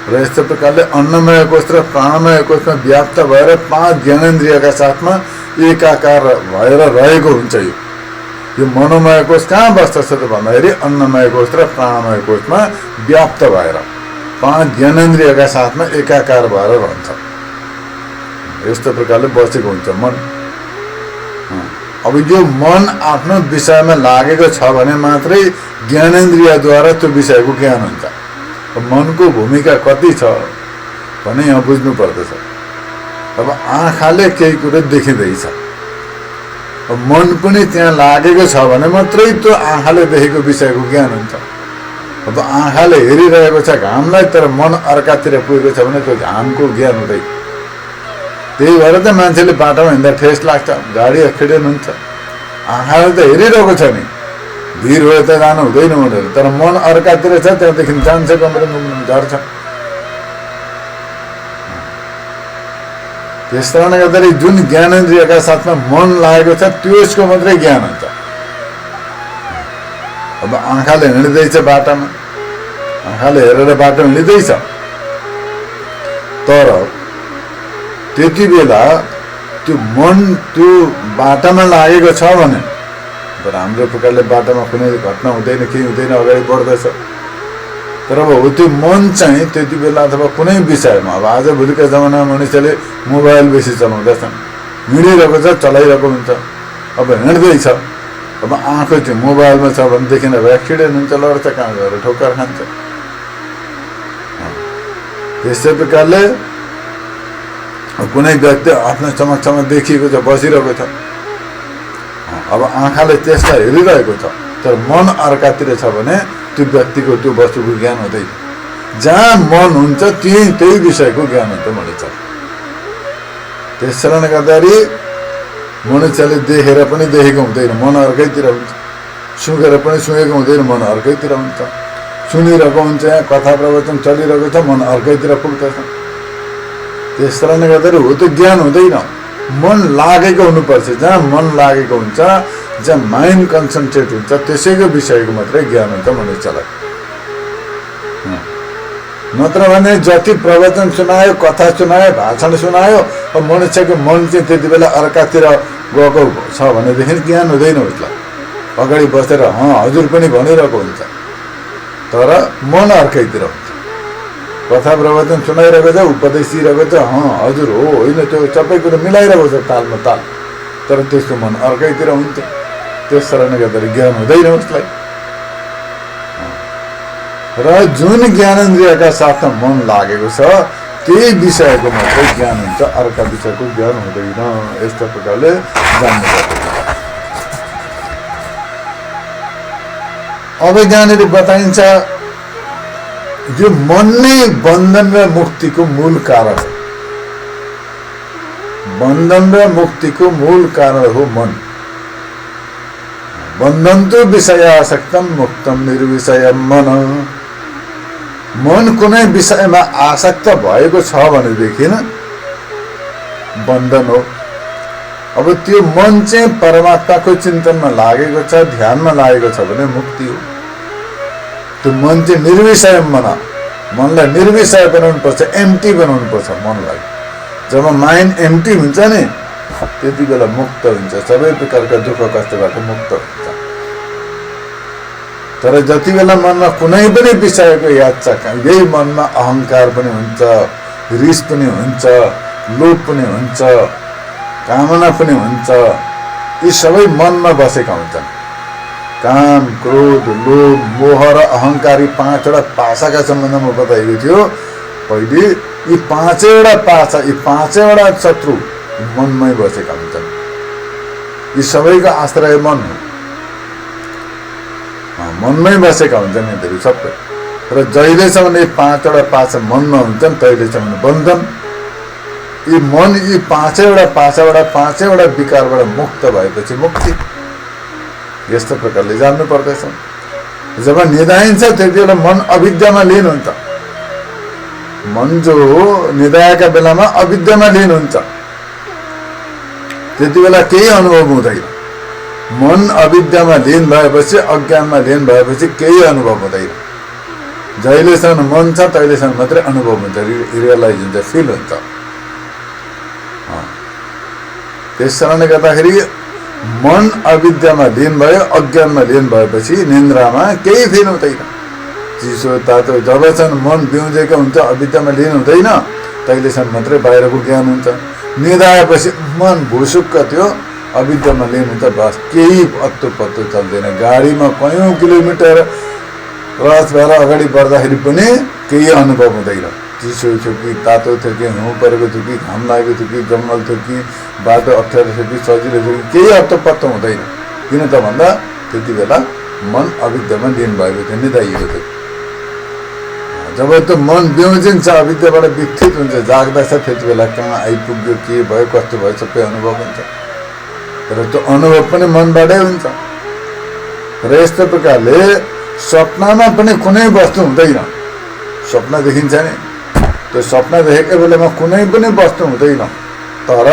र यस्तै प्रकारले अन्नमय कोष र प्राणमय कोषमा व्याप्त भएर 5 ज्ञानेन्द्रियका साथमा एकाकार भएर रहेको हुन्छ। यो मनोमय कोष कहाँ बस्दछ त भन्दाखेरि अन्नमय कोष र प्राणमय कोषमा व्याप्त भएर 5 ज्ञानेन्द्रियका साथमा एकाकार भएर रहन्छ। यस्तो प्रकारले बसेको हुन्छ मन। अब यो मन आफ्नो विषयमा लागेको छ भने मात्रै ज्ञानेन्द्रियद्वारा त्यो विषयको ज्ञान हुन्छ। मनको भूमिका कति छ भने यहाँ बुझ्नु पर्दछ। अब आँखाले केही कुरो देखिँदैछ, मन पनि त्यहाँ लागेको छ भने मात्रै त्यो आँखाले देखेको विषयको ज्ञान हुन्छ। अब आँखाले हेरिरहेको छ घामलाई, तर मन अर्कातिर पुगेको छ भने त्यो घामको ज्ञान हुँदैन। त्यही भएर त मान्छेले बाटोमा हिँड्दा ठेस लाग्छ, गाडी एक्सिडेन्ट हुन्छ। आँखाले त हेरिरहेको छ नि, भिर भए त जानु हुँदैन भनेर, तर मन अर्कातिर छ, त्यहाँदेखि जान्छ कमरे झर्छ। त्यस कारणले गर्दाखेरि जुन ज्ञानेन्द्रियका साथमा मन लागेको छ त्यसको मात्रै ज्ञान हुन्छ। अब आँखाले हिँड्दैछ बाटोमा, आँखाले हेरेर बाटो हिँड्दैछ, तर त्यति बेला त्यो मन त्यो बाटोमा लागेको छ भने राम्रो प्रकारले बाटोमा कुनै घटना हुँदैन, केही हुँदैन, अगाडि बढ्दैछ। तर अब हो त्यो मन चाहिँ त्यति बेला अथवा कुनै विषयमा, अब आजभोलिका जमानामा मानिसहरूले मोबाइल बेसी चलाउँदैछन्, हिँडिरहेको छ, चलाइरहेको हुन्छ, अब हिँड्दैछ, अब आँखा चाहिँ मोबाइलमा छ भनेदेखि अब एक्सिडेन्ट हुन्छ, लड्छ, कहाँ गएर ठोक्कर खान्छ। त्यस्तै प्रकारले कुनै व्यक्ति आफ्नो समक्षमा देखिएको छ, बसिरहेको छ, अब आँखाले त्यसलाई हेरिरहेको छ, तर मन अर्कातिर छ भने त्यो व्यक्तिको त्यो वस्तुको ज्ञान हुँदैन। जहाँ मन हुन्छ त्यही विषयको ज्ञान हुन्छ मनुष्य। त्यस कारणले गर्दाखेरि मनुष्यले देखेर पनि देखेको हुँदैन, मन अर्कैतिर हुन्छ, सुँघेर पनि सुँगेको हुँदैन, मन अर्कैतिर हुन्छ, सुनिरहेको हुन्छ, यहाँ कथा प्रवचन चलिरहेको छ, मन अर्कैतिर पुग्दछ। त्यस कारणले गर्दाखेरि हो त्यो ज्ञान हुँदैन, मन लागेको हुनुपर्छ। जहाँ मन लागेको हुन्छ, जहाँ माइन्ड कन्सन्ट्रेट हुन्छ, त्यसैको विषयको मात्रै ज्ञान हुन्छ मनुष्यलाई। नत्र भने जति प्रवचन सुनायो, कथा सुनायो, भाषण सुनायो, अब मनुष्यको मन चाहिँ त्यति बेला अर्कातिर गएको छ भनेदेखि ज्ञान हुँदैन उसलाई। अगाडि बसेर हजुर पनि भनिरहेको हुन्छ, तर मन अर्कैतिर हुन्छ। कथा प्रवचन सुनाइरहेको छ, उपदेश दिइरहेको छ, हजुर हो होइन, त्यो सबै कुरो मिलाइरहेको छ तालमा ताल, तर त्यसको मन अर्कैतिर हुन्छ। त्यस कारणले गर्दाखेरि ज्ञान हुँदैन उसलाई। र जुन ज्ञानेन्द्रियका साथमा मन लागेको छ त्यही विषयको मात्रै ज्ञान हुन्छ, अर्का विषयको ज्ञान हुँदैन। यस्तो प्रकारले जान्नुपर्छ। अब यहाँनिर बताइन्छ यो मन नै बन्धन र मुक्तिको मूल कारण हो। बन्धन र मुक्तिको मूल कारण हो मन। बन्धन्तु विषयासक्तम मुक्तम निर्विषयम मन। मन कुनै विषयमा आसक्त भएको छ भनेदेखि बन्धन हो। अब त्यो मन चाहिँ परमात्माको चिन्तनमा लागेको छ, ध्यानमा लागेको छ भने मुक्ति हो। त्यो मन चाहिँ निर्विषय मन, मनलाई निर्विषय बनाउनु पर्छ, एम्टी बनाउनु पर्छ मनलाई। जब माइन्ड एम्टी हुन्छ नि त्यति बेला मुक्त हुन्छ, सबै प्रकारका दुःख कष्टबाट मुक्त हुन्छ। तर जति बेला मनमा कुनै पनि विषयको याद छ, यही मनमा अहंकार पनि हुन्छ, रिस पनि हुन्छ, लोभ पनि हुन्छ, कामना पनि हुन्छ। यी सबै मनमा बसेका हुन्छन्। काम, क्रोध, लोभ, मोह र अहंकारी 5वटा पासाका सम्बन्धमा बताइएको थियो पहिले। यी 5वटा पासा, यी 5वटा शत्रु मनमै बसेका हुन्छन्। यी सबैको आश्रय मन हो, मनमै बसेका हुन्छन् यिनीहरू सबै। र जहिलेसम्म यी 5वटा पासा मनमा हुन्छन् तहिलेसम्म बन्धन। यी मन यी 5वटा पासाबाट 5वटा विकारबाट मुक्त भएपछि मुक्ति। यस्तो प्रकारले जान्नु पर्दछ। जब निदाइन्छ त्यति बेला मन अविद्यामा लीन हुन्छ। मन जो निदायका बेलामा अविद्यामा लीन हुन्छ, त्यति बेला केही अनुभव हुँदैन। मन अविद्यामा लीन भएपछि, अज्ञानमा लीन भएपछि केही अनुभव हुँदैन। जहिलेसम्म मन छ तहिलेसम्म मात्रै अनुभव हुन्छ, रियलाइज हुन्छ, फिल हुन्छ। त्यस कारणले गर्दाखेरि मन अविद्यामा लीन भयो, अज्ञानमा लीन भएपछि निन्द्रामा केही फिल हुँदैन। चिसो तातो जबसम्म मन बिउजेको हुन्छ, अविद्यामा लीन हुँदैन, तहिलेसम्म मात्रै बाहिरको ज्ञान हुन्छ। निदाएपछि मन भुसुक्क थियो, अविद्यामा लीन हुन्छ, बस केही अत्तो पत्तो चल्दैन। गाडीमा कयौं किलोमिटर क्रस भएर अगाडि बढ्दाखेरि पनि केही अनुभव हुँदैन। चिसो थियो कि तातो थियो कि हिउँ परेको थियो कि घाम लागेको थियो कि जङ्गल थियो कि बाटो अप्ठ्यारो थियो कि सजिलो थियो कि केही अत्तो पत्तो हुँदैन। किन त भन्दा त्यति बेला मन अविद्यामा लीन भएको थियो, निदाइएको थियो। जब त्यो मन बिउजिन्छ अविद्याबाट विकसित हुन्छ, जाग्दछ, त्यति बेला कहाँ आइपुग्यो, के भयो, कस्तो भयो, सबै अनुभव हुन्छ। तर त्यो अनुभव पनि मनबाटै हुन्छ। र यस्तो प्रकारले सपनामा पनि कुनै वस्तु हुँदैन। सपना देखिन्छ नि, त्यो सपना देखेको बेलामा कुनै पनि वस्तु हुँदैन, तर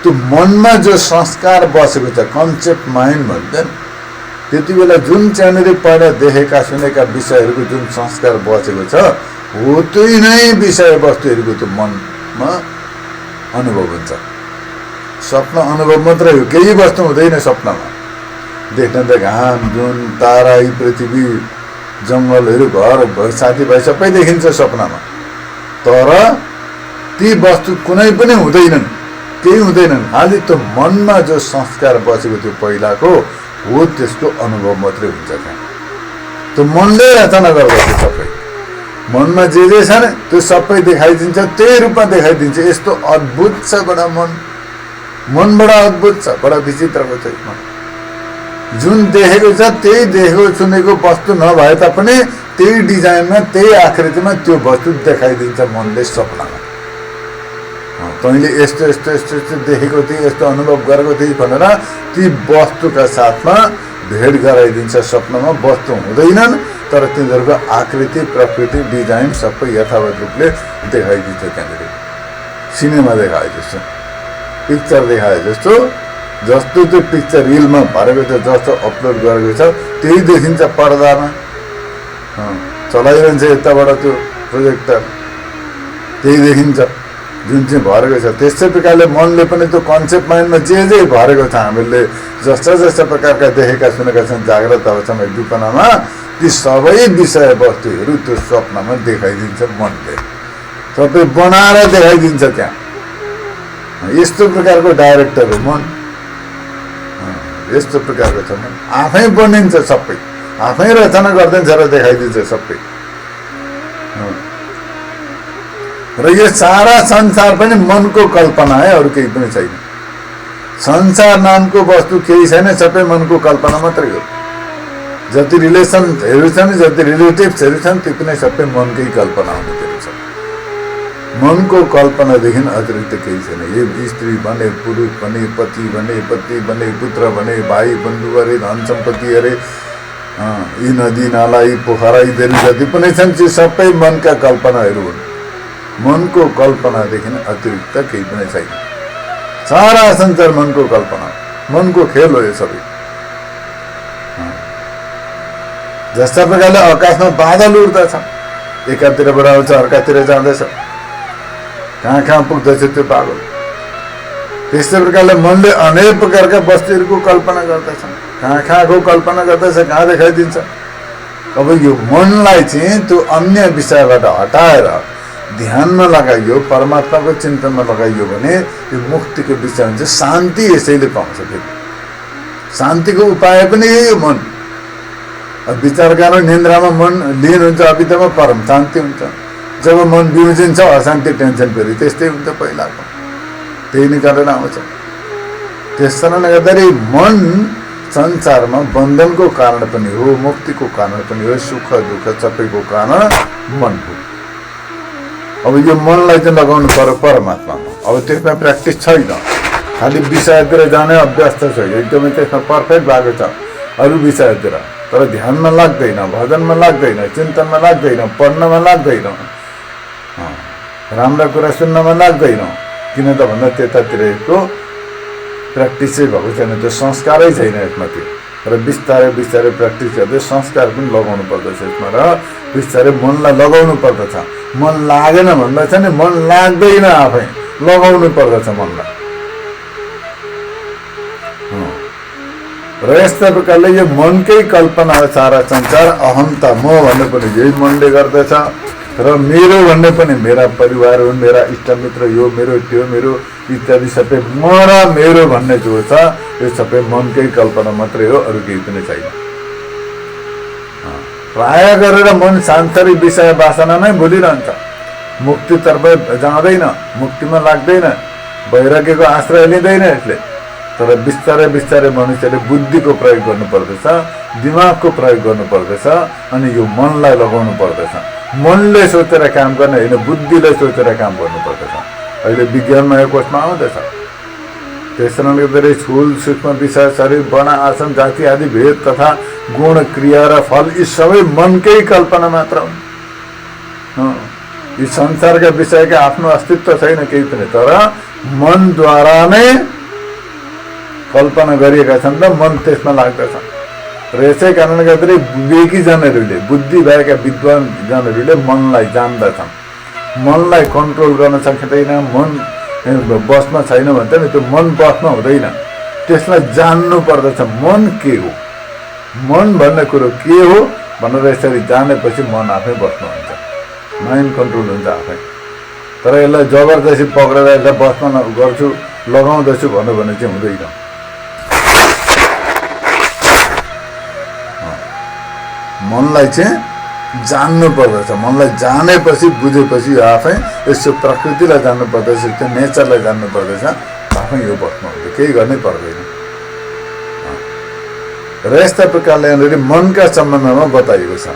त्यो मनमा जो संस्कार बसेको छ, कन्सेप्ट माइन्ड भन्छ, त्यति बेला जुन त्यहाँनिर पहिला देखेका सुनेका विषयहरूको जुन संस्कार बसेको छ, हो त्यही नै विषयवस्तुहरूको त्यो मनमा अनुभव हुन्छ। सपना अनुभव मात्रै हो, केही वस्तु हुँदैन सपनामा। देख्न त घाम, जुन, तारा, यी पृथ्वी, जङ्गलहरू, घर, साथीभाइ सबै देखिन्छ सपनामा, तर ती वस्तु कुनै पनि हुँदैनन्, केही हुँदैनन्। खालि त्यो मनमा जो संस्कार बसेको थियो पहिलाको, हो त्यसको अनुभव मात्रै हुन्छ। त्यहाँ त्यो मनले रचना गर्दछ। सबै मनमा जे छ नि त्यो सबै देखाइदिन्छ, त्यही रूपमा देखाइदिन्छ। यस्तो अद्भुत छ, बडा मन बडा अद्भुत छ, बडा विचित्रको छ। जुन देखेको छ त्यही देखेको सुनेको वस्तु नभए तापनि त्यही डिजाइनमा, त्यही आकृतिमा त्यो वस्तु देखाइदिन्छ मनले सपनामा। तैँले यस्तो यस्तो यस्तो यस्तो देखेको थिएँ, यस्तो अनुभव गरेको थिएँ भनेर ती वस्तुका साथमा भेट गराइदिन्छ सपनामा। वस्तु हुँदैनन्, तर तिनीहरूको आकृति, प्रकृति, डिजाइन सबै यथावत रूपले देखाइदिन्छ। त्यहाँनिर सिनेमा देखाए जस्तो, पिक्चर देखाए जस्तो, जस्तो त्यो पिक्चर रिलमा भरेको छ, जस्तो अपलोड गरेको छ, त्यही देखिन्छ पर्दामा। चलाइरहन्छ यताबाट त्यो प्रोजेक्टर, त्यही देखिन्छ जुन चाहिँ भरेको छ। त्यस्तै प्रकारले मनले पनि त्यो कन्सेप्ट माइन्डमा जे जे भरेको छ, हामीले जस्ता जस्ता प्रकारका देखेका सुनेका छन् जाग्रत अवस्थामा, दुपनामा, ती सबै विषयवस्तुहरू त्यो स्वप्नमा देखाइदिन्छ मनले। सबै बनाएर देखाइदिन्छ त्यहाँ। यस्तो प्रकारको डाइरेक्टर हो मन। यस्तो प्रकारको छ मन, आफै बनिन्छ सबै, आफै रचना गरिदिन्छ र देखाइदिन्छ सबै। र यो सारा संसार पनि मनको कल्पना है, अरू केही पनि छैन। संसार नामको वस्तु केही छैन, सबै मनको कल्पना मात्रै हो। जति रिलेसनहरू छन्, जति रिलेटिभ्सहरू छन्, ती पनि सबै मनकै कल्पना हुनेहरू छ। मनको कल्पनादेखि अतिरिक्त केही छैन। यो स्त्री भने, पुरुष भने, पति भने, पत्नी भने, पुत्र भने, भाइ बन्धु अरे, धन सम्पत्ति अरे, यी नदी नाला, यी पोखरा, यीहरू जति पनि छन्, त्यो सबै मनका कल्पनाहरू हुन्। मनको कल्पनादेखि अतिरिक्त केही पनि छैन। सारा संसार मनको कल्पना, मनको खेल हो यो सबै। जस्ता प्रकारले आकाशमा बादल उड्दछ, एकातिरबाट आउँछ अर्कातिर जाँदैछ, कहाँ कहाँ पुग्दछ त्यो बादल। त्यस्तै प्रकारले मनले अनेक प्रकारका वस्तुहरूको कल्पना गर्दछ, कहाँ कहाँको कल्पना गर्दछ, कहाँ देखाइदिन्छ। अब यो मनलाई चाहिँ त्यो अन्य विषयबाट हटाएर ध्यानमा लगाइयो, परमात्माको चिन्तनमा लगाइयो भने यो मुक्तिको विषय हुन्छ। शान्ति यसैले पाउँछ। फेरि शान्तिको उपाय पनि यही हो मन। विचार गर्न निन्द्रामा मन लीन हुन्छ, अविद्यामा परम शान्ति हुन्छ। जब मन बिउजिन्छ अशान्ति, टेन्सन फेरि त्यस्तै हुन्छ पहिलाको, त्यही निकालेर आउँछ। त्यस कारणले गर्दाखेरि मन संसारमा बन्धनको कारण पनि हो, मुक्तिको कारण पनि हो, सुख दुःख सबैको कारण मन हो। अब यो मनलाई चाहिँ लगाउनु पर्यो परमात्मामा। अब त्यसमा प्र्याक्टिस छैन, खालि विषयतिर जाने अभ्यस्त छ, एकदमै त्यसमा पर्फेक्ट भएको छ अरू विषयतिर, तर ध्यानमा लाग्दैन, भजनमा लाग्दैन, चिन्तनमा लाग्दैन, पढ्नमा लाग्दैन, राम्रा कुरा सुन्नमा लाग्दैन। किन त भन्दा त्यतातिरको प्र्याक्टिसै भएको छैन, त्यो संस्कारै छैन यसमा। त्यो र बिस्तारै बिस्तारै प्र्याक्टिस गर्दै संस्कार पनि लगाउनु पर्दछ यसमा, र बिस्तारै मनलाई लगाउनु पर्दछ। मन लागेन भन्दा चाहिँ नि मन लाग्दैन, आफै लगाउनु पर्दछ मनलाई। र यस्ता प्रकारले यो मनकै कल्पना हो सारा संसार। अहन्ता म भन्ने पनि यही मनले गर्दछ, र मेरो भन्ने पनि मेरा परिवार हुन्, मेरा इष्टमित्र, यो मेरो, त्यो मेरो इत्यादि सबै म र मेरो भन्ने जो छ यो सबै मनकै कल्पना मात्रै हो, अरू केही पनि छैन। प्राय गरेर मन सांसारिक विषय वासनामै भुलिरहन्छ, मुक्तितर्फ जाँदैन, मुक्तिमा लाग्दैन, वैराग्यको आश्रय लिँदैन, यसले तर बिस्तारै बिस्तारै मनुष्यले बुद्धिको प्रयोग गर्नुपर्दछ, दिमागको प्रयोग गर्नुपर्दछ, अनि यो मनलाई लगाउनु पर्दछ। मनले सोचेर काम गर्ने होइन, बुद्धिले सोचेर काम गर्नुपर्दछ। अहिले विज्ञानमा यो कोर्समा आउँदैछ। त्यस कारणले गर्दाखेरि स्थूल सूक्ष्म विषय, शरीर, वर्ण, आसन, जाति आदि भेद तथा गुण, क्रिया र फल यी सबै मनकै कल्पना मात्र हुन्। यी संसारका विषयका आफ्नो अस्तित्व छैन केही पनि, तर मनद्वारा नै कल्पना गरिएका छन् र मन त्यसमा लाग्दछ। र यसै कारणले गर्दाखेरि विवेकी जनहरूले, बुद्धि भएका विद्वान जनहरूले मनलाई जान्दछन्। मनलाई कन्ट्रोल गर्न सकिँदैन, मन बसमा छैन भन्छ नि, त्यो मन बसमा हुँदैन, त्यसलाई जान्नु पर्दछ। मन के हो, मन भन्ने कुरो के हो भनेर यसरी जानेपछि मन आफै बस्नुहुन्छ, माइन्ड कन्ट्रोल हुन्छ आफै। तर यसलाई जबरजस्ती पक्रेर यसलाई बसमा गर्छु, लगाउँदैछु भन्यो भने चाहिँ हुँदैन। मनलाई चाहिँ जान्नु पर्दछ। मनलाई जानेपछि, बुझेपछि आफै यसो प्रकृतिलाई जान्नु पर्दछ, त्यो नेचरलाई जान्नु पर्दछ, आफै यो बस्नु हुन्छ, केही गर्नै पर्दैन। र यस्ता प्रकारले यहाँनिर मनका सम्बन्धमा बताइएको छ।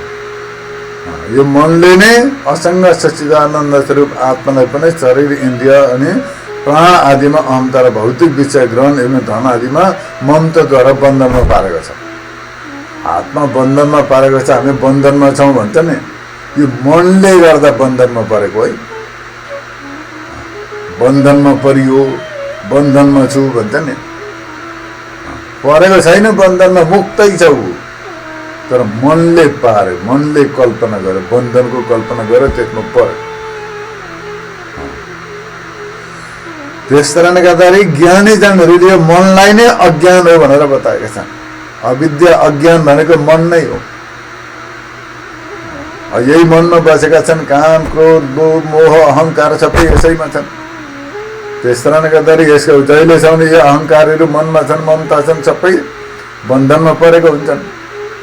यो मनले नै असङ्ग सच्चिदानन्द स्वरूप आत्मालाई पनि शरीर, इन्द्रिय अनि प्राण आदिमा अहमता र भौतिक विषय ग्रहण एवं धन आदिमा ममताद्वारा बन्धनमा पारेको छ। आत्मा बन्धनमा पारेको छ, हामी बन्धनमा छौँ भन्छ नि, यो मनले गर्दा बन्धनमा परेको है। बन्धनमा परियो, बन्धनमा छु भन्छ नि, परेको छैन बन्धनमा, मुक्तै छौ, तर मनले पार्यो, मनले कल्पना गर्यो, बन्धनको कल्पना गर्यो, त्यसमा पर्यो। त्यस कारणले गर्दाखेरि ज्ञानी जनहरूले यो मनलाई नै अज्ञान हो भनेर बताएका छन्। अविद्या, अज्ञान भनेको मन नै हो। यही मनमा बसेका छन्, काम, क्रोध, लोभ, मोह, अहङ्कार सबै यसैमा छन्। त्यस कारणले गर्दाखेरि यसको जहिलेसम्म यो अहङ्कारहरू मनमा छन्, ममता छन्, सबै बन्धनमा परेको हुन्छन्।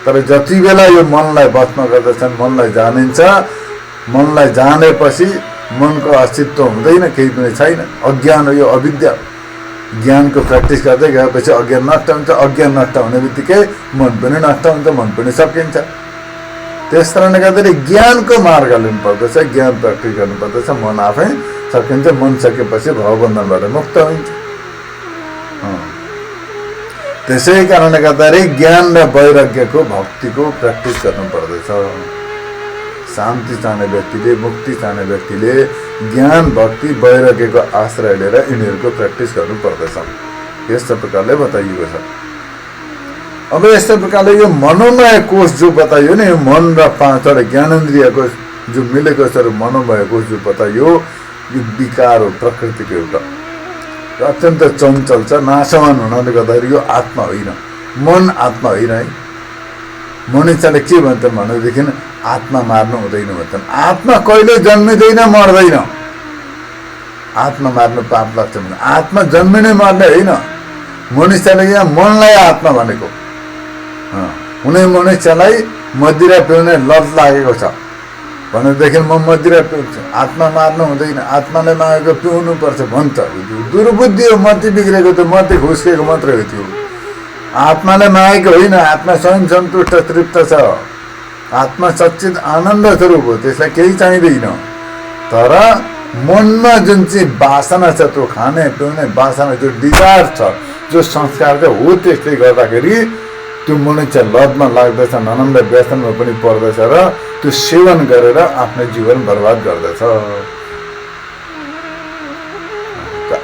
तर जति बेला यो मनलाई बस्न गर्दछन्, मनलाई जानिन्छ, मनलाई जानेपछि मनको अस्तित्व हुँदैन, केही पनि छैन, अज्ञान हो, यो अविद्या। ज्ञानको प्र्याक्टिस गर्दै गएपछि अज्ञान नष्ट हुन्छ, अज्ञान नष्ट हुने बित्तिकै मन पनि नष्ट हुन्छ, मन पनि सकिन्छ। त्यस कारणले गर्दाखेरि ज्ञानको मार्ग लिनुपर्दछ, ज्ञान प्र्याक्टिस गर्नुपर्दछ, मन आफै सकिन्छ। मन सकेपछि भवबन्धनबाट मुक्त हुन्छ। त्यसै कारणले गर्दाखेरि ज्ञान र वैराग्यको, भक्तिको प्र्याक्टिस गर्नुपर्दछ। शान्ति चाहने व्यक्तिले, मुक्ति चाहने व्यक्तिले ज्ञान, भक्ति, वैराग्यको आश्रय लिएर यिनीहरूको प्र्याक्टिस गर्नुपर्दछ। यस्तो प्रकारले बताइएको छ। अब यस्तो प्रकारले यो मनोमय कोष जो बताइयो नि, यो मन र पाँचवटा ज्ञानेन्द्रियको जो मिलेको छ, मनोमय कोष जो बताइयो, यो विकार हो, प्रकृतिको एउटा अत्यन्त चञ्चल छ, नाशवान हुनाले गर्दाखेरि यो आत्मा होइन, मन आत्मा होइन है। मनुष्यले के भन्छन् भनेदेखि आत्मा मार्नु हुँदैन भन्छन्। आत्मा कहिले जन्मिँदैन, मर्दैन। आत्मा मार्नु पाप लाग्छ भने आत्मा जन्मिने मर्ने होइन। मनुष्यले यहाँ मनलाई आत्मा भनेको। कुनै मनुष्यलाई मदिरा पिउने लत लागेको छ भनेदेखि म मदिरा पिउँछु, आत्मा मार्नु हुँदैन, आत्माले मागेको पिउनु पर्छ भन्छ। दुर्बुद्धि हो, मति बिग्रेको, त्यो मति खुस्केको मात्रै हो। त्यो आत्माले मागेको होइन, आत्मा स्वयं सन्तुष्ट तृप्त छ। आत्मा सच्चित आनन्द स्वरूप हो, त्यसलाई केही चाहिँदैन। तर मनमा जुन चाहिँ वासना छ, त्यो खाने पिउने वासना, जो डिजायर छ, जो संस्कार चाहिँ हो, त्यसले गर्दाखेरि त्यो मनुष्य लतमा लाग्दछ, ननन्द व्यसनमा पनि पर्दछ र त्यो सेवन गरेर आफ्नो जीवन बर्बाद गर्दछ।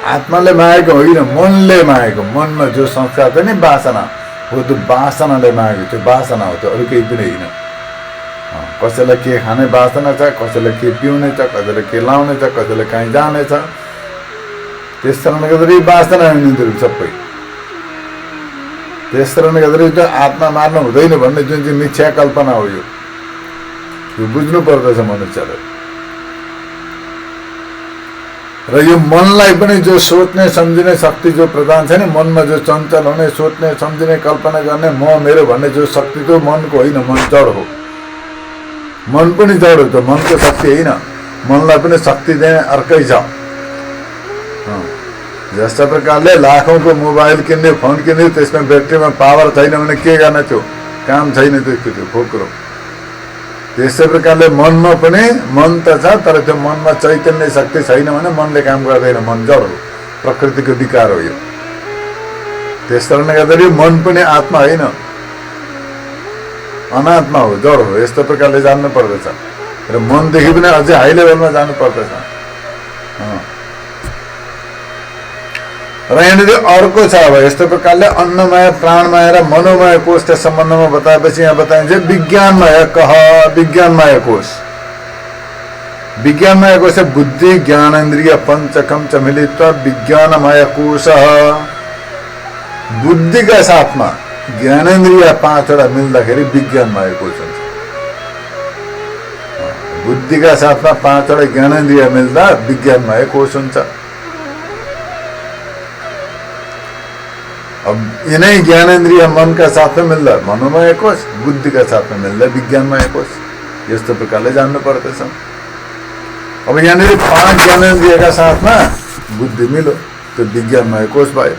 आत्माले मागेको होइन, मनले मागेको। मनमा जो संस्कार छ नि, वासना हो, त्यो वासनाले मागेको, त्यो वासना हो, त्यो अरू केही पनि होइन। कसैलाई के खाने वासना छ, कसैलाई के पिउने छ, कसैलाई के लाउने छ, कसैलाई कहीँ जाने छ। त्यस कारणले गर्दाखेरि वासना यिनीहरू सबै। त्यस कारणले गर्दाखेरि त्यो आत्मा मार्नु हुँदैन भन्ने जुन चाहिँ मिथ्या कल्पना हो, यो बुझ्नु पर्दछ मनुष्यले। र यो मनलाई पनि जो सोच्ने सम्झिने शक्ति जो प्रदान छ नि, मनमा जो चञ्चल हुने, सोच्ने सम्झिने कल्पना गर्ने, म मेरो भन्ने जो शक्ति, त्यो मनको होइन, मन जड हो। मन पनि जड हो, त्यो मनको शक्ति होइन। मनलाई पनि शक्ति दिने अर्कै छ। जस्ता प्रकारले लाखौंको मोबाइल किन्ने, फोन किन्ने, त्यसमा ब्याट्रीमा पावर छैन भने के गर्ने, त्यो काम छैन, त्यो फोक्रो। त्यस्तै प्रकारले मनमा पनि मन त छ, तर त्यो मनमा चैतन्य शक्ति छैन भने मनले काम गर्दैन, मन जड हो, प्रकृतिको विकार हो यो। त्यस कारणले गर्दाखेरि मन पनि आत्मा होइन, अनात्मा हो, जड हो। यस्तो प्रकारले जान्नु पर्दछ र मनदेखि पनि अझै हाई लेभलमा जानु पर्दछ। र यहाँनिर अर्को छ, अब यस्तो प्रकारले अन्नमय, प्राणमय र मनोमय कोषका सम्बन्धमा बताएपछि यहाँ बताइन्छ विज्ञानमय कह, विज्ञानमय कोष। विज्ञानमय कोष बुद्धि ज्ञानेन्द्रिय पंचकम च मिलित्वा विज्ञानमय कोष। बुद्धिका साथमा ज्ञानेन्द्रिय 5वटा मिल्दाखेरि विज्ञानमय कोष हुन्छ। बुद्धिका साथमा 5वटा ज्ञानेन्द्रिय मिल्दा विज्ञानमय कोष हुन्छ। अब यिनै ज्ञानेन्द्रिय मनका साथमा मिल्दा मनोमय कोष, बुद्धिका साथमा मिल्दा विज्ञानमय कोष। यस्तो प्रकारले जान्नु पर्दछ। अब यहाँनिर 5 ज्ञानेन्द्रियका साथमा बुद्धि मिल्यो, त्यो विज्ञानमय कोष भयो।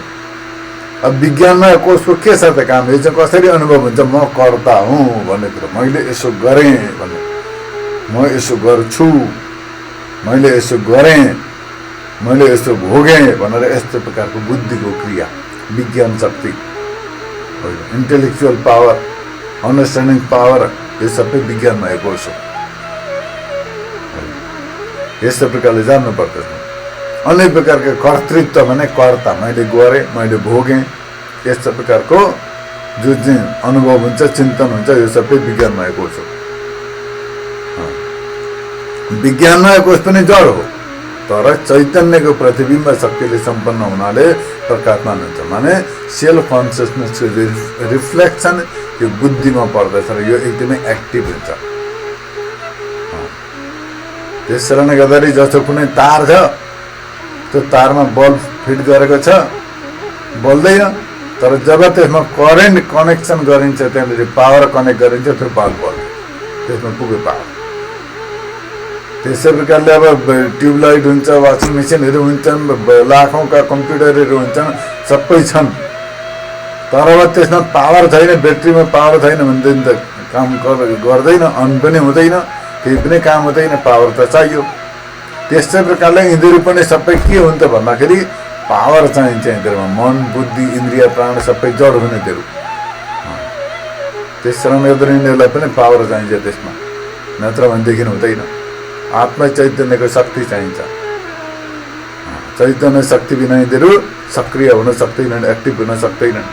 अब विज्ञानमय कोषको के छ त काम? यो चाहिँ कसरी अनुभव हुन्छ? म कर्ता हुँ भन्ने कुरो, मैले यसो गरेँ भन्ने, म यसो गर्छु, मैले यसो गरेँ, मैले यसो भोगेँ भनेर यस्तो प्रकारको बुद्धिको क्रिया, विज्ञान शक्ति, इन्टेलेक्चुअल पावर, अन्डरस्ट्यान्डिङ पावर, यो सबै विज्ञानमय कोष हो। यस्तो प्रकारले जान्नु पर्दछ। अन्य प्रकारको कर्तृत्व भने कर्ता, मैले गरेँ, मैले भोगेँ, यस्तो प्रकारको जो चाहिँ अनुभव हुन्छ, चिन्तन हुन्छ, यो सबै विज्ञानमय कोष हो। विज्ञानमय कोष पनि जड हो, तर चैतन्यको प्रतिबिम्ब शक्तिले सम्पन्न हुनाले प्रकाशमान हुन्छ। माने सेल्फ कन्सियसनेसको रिफ्लेक्सन यो बुद्धिमा पर्दछ र यो एकदमै एक्टिभ हुन्छ। त्यस कारणले गर्दाखेरि जस्तो कुनै तार छ, त्यो तारमा बल्ब फिट गरेको छ, बल्दैन, तर जब त्यसमा करेन्ट कनेक्सन गरिन्छ, त्यहाँनिर पावर कनेक्ट गरिन्छ, त्यो बल्ब बल्छ, त्यसमा पुग्यो पावर। त्यसै प्रकारले अब ट्युबलाइट हुन्छ, वासिङ मेसिनहरू हुन्छन्, लाखौँका कम्प्युटरहरू हुन्छन्, सबै छन्, तर अब त्यसमा पावर छैन, ब्याट्रीमा पावर छैन भनेदेखि त काम गर्दैन, अन पनि हुँदैन, केही पनि काम हुँदैन, पावर त चाहियो। त्यस्तै प्रकारले यिनीहरू पनि सबै के हुन्छ भन्दाखेरि पावर चाहिन्छ यिनीहरूमा, मन, बुद्धि, इन्द्रिय, प्राण सबै जड हुने यिनीहरू। त्यस कारणले गर्दा यिनीहरूलाई पनि पावर चाहिन्छ त्यसमा, नत्र भनेदेखि हुँदैन। आत्मा चैतन्यको शक्ति चाहिन्छ। चैतन्य शक्ति बिना यिनीहरू सक्रिय हुन सक्दैनन्, एक्टिभ हुन सक्दैनन्।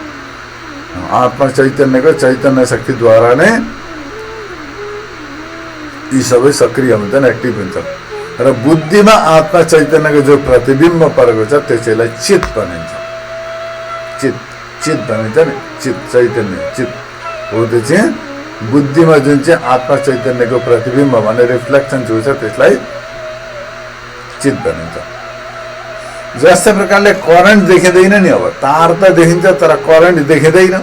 आत्मा चैतन्यको चैतन्य शक्तिद्वारा नै यी सबै सक्रिय हुन्छन्, एक्टिभ हुन्छन्। र बुद्धिमा आत्मा चैतन्यको जो प्रतिबिम्ब परेको छ त्यसैलाई चित भनिन्छ। चित भनिन्छ नि, चित, चैतन्य, चित हो। त्यो चाहिँ बुद्धिमा जुन चाहिँ आत्मा चैतन्यको प्रतिबिम्ब भने रिफ्लेक्सन जो छ त्यसलाई चित भनिन्छ। जस्तै प्रकारले करेन्ट देखिँदैन नि, अब तार त देखिन्छ तर करेन्ट देखिँदैन।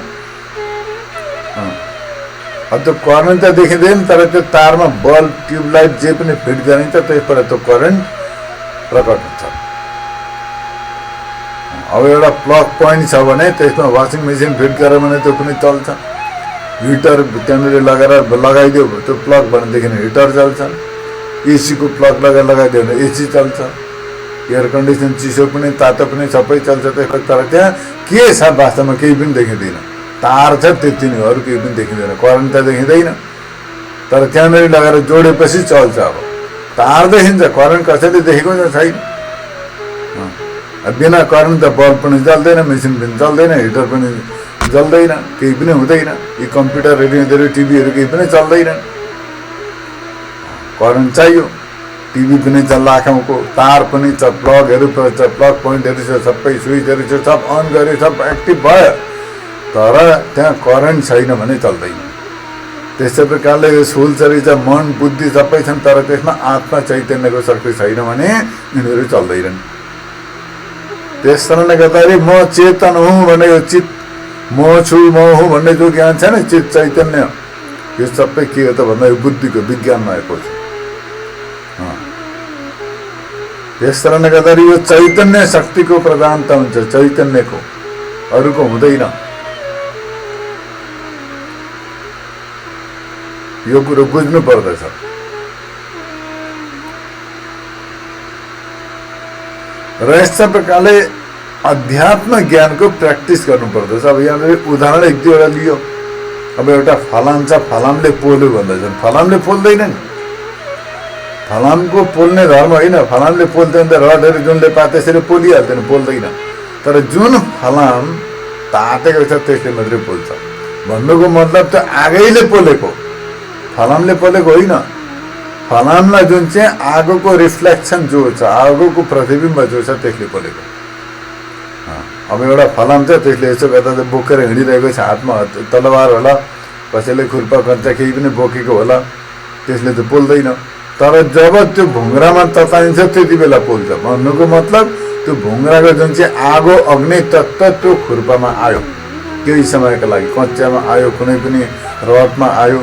त्यो करेन्ट त देखिँदैन, तर त्यो तारमा बल्ब, ट्युबलाइट जे पनि फिट गरिन्छ त्यसबाट त्यो करेन्ट प्रकट हुन्छ। अब एउटा प्लग पोइन्ट छ भने त्यसमा वासिङ मेसिन फिट गर्यो भने त्यो पनि चल्छ। हिटर त्यहाँनिर लगाइदियो त्यो प्लग भनेदेखि हिटर चल्छ। एसीको प्लग लगाइदियो भने एसी चल्छ। एयर कन्डिसन चिसो पनि तातो पनि सबै चल्छ त्यसको। तर त्यहाँ के छ वास्तवमा केही पनि देखिँदैन, तार छ त्यति नै, अरू केही पनि देखिँदैन, करेन्ट त देखिँदैन। तर त्यहाँनिर लगाएर जोडेपछि चल्छ। अब तार देखिन्छ, करेन्ट कसैले देखेको छैन। बिना करेन्ट त बल्ब पनि चल्दैन, मेसिन पनि चल्दैन, हिटर पनि जल्दैन, केही पनि हुँदैन। यी कम्प्युटरहरू, यिनीहरू टिभीहरू केही पनि चल्दैनन्, करेन्ट चाहियो। टिभी पनि छ लाखौँको, तार पनि छ, प्लगहरू छ, प्लग पोइन्टहरू छ, सबै स्विचहरू छ, सब अन गऱ्यो, सब एक्टिभ भयो, तर त्यहाँ करेन्ट छैन भने चल्दैन। त्यस्तै प्रकारले यो फुलचरी छ, मन, बुद्धि सबै छन्, तर त्यसमा आत्मा चैतन्यको शक्ति छैन भने यिनीहरू चल्दैनन्। त्यस कारणले गर्दाखेरि म चेतन हुँ भने यो चित, म छु, म हुँ भन्ने जो ज्ञान छ नि, चित चैतन्य, यो सबै के हो त भन्दा यो बुद्धिको विज्ञानमा आएको छ। यस कारणले गर्दाखेरि यो चैतन्य शक्तिको प्रधानता हुन्छ, चैतन्यको, अरूको हुँदैन। यो कुरो बुझ्नु पर्दछ। र यस्ता प्रकारले अध्यात्म ज्ञानको प्र्याक्टिस गर्नु पर्दछ। अब यहाँनिर उदाहरण एक दुईवटा लियो। अब एउटा फलाम छ, फलामले पोल्यो भन्दछन्, फलामले पोल्दैन नि। फलामको पोल्ने धर्म होइन, फलामले पोल्दैन त रडहरू जुनले पा त्यसरी पोलिहाल्दैन, पोल्दैन। तर जुन फलाम तातेको छ त्यसले मात्रै पोल्छ। भन्नुको मतलब त्यो आगैले पोलेको, फलामले पोलेको होइन। फलामलाई जुन चाहिँ आगोको रिफ्लेक्सन जो छ, आगोको प्रतिबिम्ब जो छ त्यसले पोलेको। अब एउटा फलाम छ, त्यसले यसो गर्दा त बोकेर हिँडिरहेको छ, हातमा तलवार होला, कसैले खुर्पा कञ्चा केही पनि बोकेको होला, त्यसले त पोल्दैन। तर जब त्यो भुङ्ग्रामा तताइन्छ त्यति बेला पोल्छ। भन्नुको मतलब त्यो भुङ्ग्राको जुन चाहिँ आगो अग्नि तत्त्व त्यो खुर्पामा आयो, केही समयको लागि कच्चामा आयो, कुनै पनि रडमा आयो,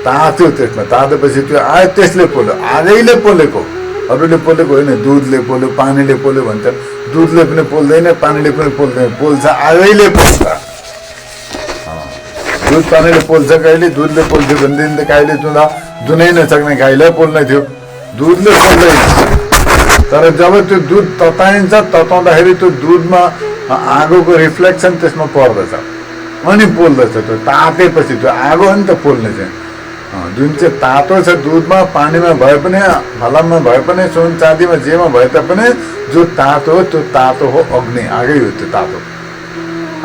तात्यो, त्यसमा तातेपछि त्यो आयो, त्यसले पोल्यो, आगैले पोलेको, अरूले पोलेको होइन। दुधले पोल्यो, पानीले पोल्यो भन्छन्, दुधले पनि पोल्दैन, पानीले पनि पोल्दैन, पोल्छ आगैले पोल्छ। दुध पानीले पोल्छ कहिले, दुधले पोल्थ्यो भनेदेखि त कहिले दुनै नसक्ने गाईलाई पोल्ने थियो, दुधले पोल्दैन। तर जब त्यो दुध तताइन्छ, तताउँदाखेरि त्यो दुधमा आगोको रिफ्लेक्सन त्यसमा पर्दछ अनि पोल्दछ। त्यो तातेपछि त्यो आगो हो नि त पोल्ने चाहिँ। जुन चाहिँ तातो छ दुधमा, पानीमा भए पनि, फलाममा भए पनि, सुन चाँदीमा जेमा भए तापनि जो तातो हो त्यो तातो हो अग्नि, आगै हो त्यो तातो।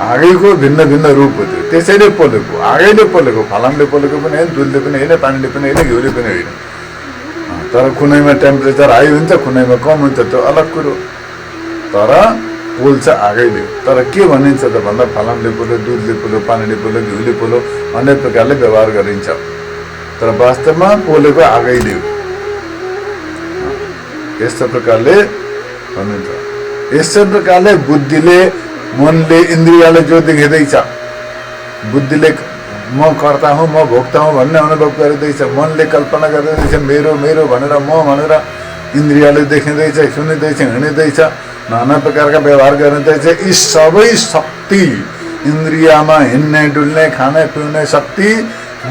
आगैको भिन्न भिन्न रूप हो त्यो, त्यसैले पोलेको, आगैले पोलेको। फलामले पोलेको पनि होइन, दुधले पनि होइन, पानीले पनि होइन, घिउले पनि होइन। तर कुनैमा टेम्परेचर हाई हुन्छ, कुनैमा कम हुन्छ, त्यो अलग कुरो। तर पोल्छ आगैले। तर के भनिन्छ त भन्दा फलामले पोल्यो, दुधले पोल्यो, पानीले पोल्यो, घिउले पोल्यो, अनेक प्रकारले व्यवहार गरिन्छ। तर वास्तवमा पोलेको आगैले हो। यस्तो प्रकारले भनिन्छ। यस्तै प्रकारले बुद्धिले, मनले, इन्द्रियले जो देखिँदैछ, बुद्धिले म कर्ता हुँ, म भोक्ता हुँ भन्ने अनुभव गरिँदैछ, मनले कल्पना गरिँदैछ मेरो मेरो भनेर, म भनेर, इन्द्रियले देखिँदैछ, सुनिँदैछ, हिँडिँदैछ, नाना प्रकारका व्यवहार गरिँदैछ। यी सबै शक्ति, इन्द्रियमा हिँड्ने डुल्ने खाने पिउने शक्ति,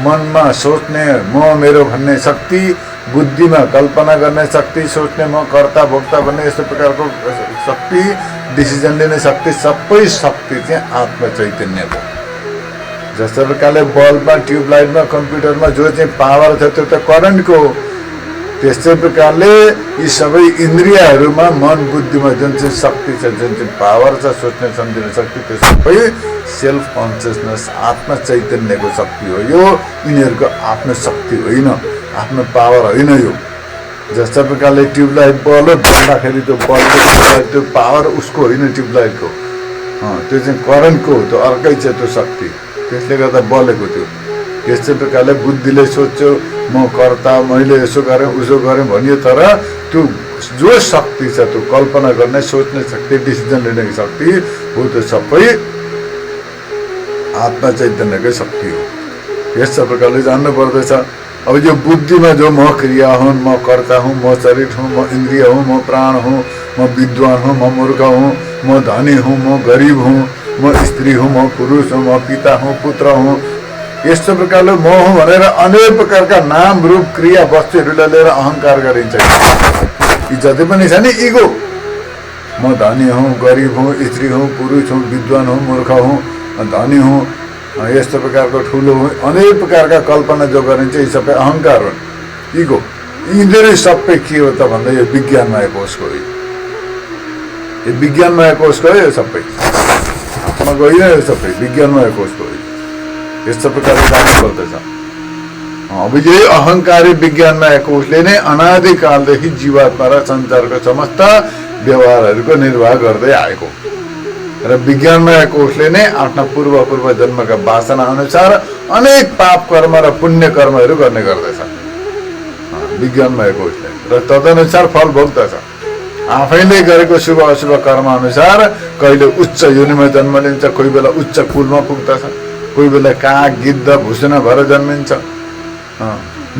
मनमा सोच्ने म मेरो भन्ने शक्ति, बुद्धिमा कल्पना गर्ने शक्ति, सोच्ने म कर्ता भोक्ता भन्ने यस्तो प्रकारको शक्ति, डिसिजन लिने शक्ति, सबै शक्ति चाहिँ आत्म चैतन्यको। जस्तो प्रकारले बल्बमा, ट्युबलाइटमा, कम्प्युटरमा जो चाहिँ पावर छ त्यो त करेन्टको हो। त्यस्तै प्रकारले यी सबै इन्द्रियहरूमा, मन बुद्धिमा जुन चाहिँ शक्ति छ, जुन चाहिँ पावर छ, सोच्ने सम्झिने शक्ति, त्यो सबै सेल्फ कन्सियसनेस, आत्म चैतन्यको शक्ति हो। यो यिनीहरूको आफ्नो शक्ति होइन, आफ्नो पावर होइन यो। जस्तो प्रकारले ट्युबलाइट बल्ब भन्दाखेरि त्यो बल्बको त्यो पावर उसको होइन, ट्युबलाइटको, त्यो चाहिँ करेन्टको हो, त्यो अर्कै छ त्यो शक्ति, त्यसले गर्दा बलेको त्यो। त्यस्तै प्रकारले बुद्धिले सोच्यो म कर्ता, मैले यसो गरेँ उसो गरेँ भनियो, तर त्यो जो शक्ति छ त्यो कल्पना गर्ने, सोच्ने शक्ति, डिसिजन लिने शक्ति हो, त्यो सबै आत्मा चैतन्यकै शक्ति हो। यस्तो प्रकारले जान्नु पर्दछ। अब यो बुद्धिमा जो म क्रिया हुँ, म कर्ता हुँ, म शरीर हुँ, म इन्द्रिय हुँ, म प्राण हुँ, म विद्वान हुँ, म मूर्ख हूँ, म धनी हूँ, म गरिब हूँ, म स्त्री हूँ, म पुरुष हूँ, म पिता हूँ, पुत्र हूँ, यस्तो प्रकारले म हुँ भनेर अनेक प्रकारका नाम रूप क्रिया वस्तुहरूलाई लिएर अहङ्कार गरिन्छ। यी जति पनि छ नि इगो, म धनी हूँ, गरिब हूँ, स्त्री हूँ, पुरुष हूँ, विद्वान हूँ, मूर्ख हूँ, धनी हूँ, यस्तो प्रकारको ठुलो हूँ, अनेक प्रकारका कल्पना जो गरिन्छ यी सबै अहङ्कार हुन्, इगो। यिनीहरू सबै के हो त भन्दा यो विज्ञानमय कोषको हो। यो विज्ञानमय कोषको हो, यो सबै आत्माको होइन, यो सबै विज्ञानमय कोषको हो। यस्तो प्रकारले जानु पर्दछ। अब यही अहङ्कारी विज्ञानमय कोषले नै अनादिकालदेखि जीवात्मा र संसारको समस्त व्यवहारहरूको निर्वाह गर्दै आएको र विज्ञानमय कोषले नै आफ्ना पूर्व जन्मका वासना अनुसार अनेक पाप कर्म र पुण्य कर्महरू गर्ने गर्दछ विज्ञानमय कोषले, र तदनुसार फल भोग्दछ। आफैले गरेको शुभ अशुभ कर्म अनुसार कहिले उच्च योनिमा जन्म लिन्छ, कोही बेला उच्च कुलमा पुग्दछ, कोही बेला काग गिद्ध भुसुना भएर जन्मिन्छ,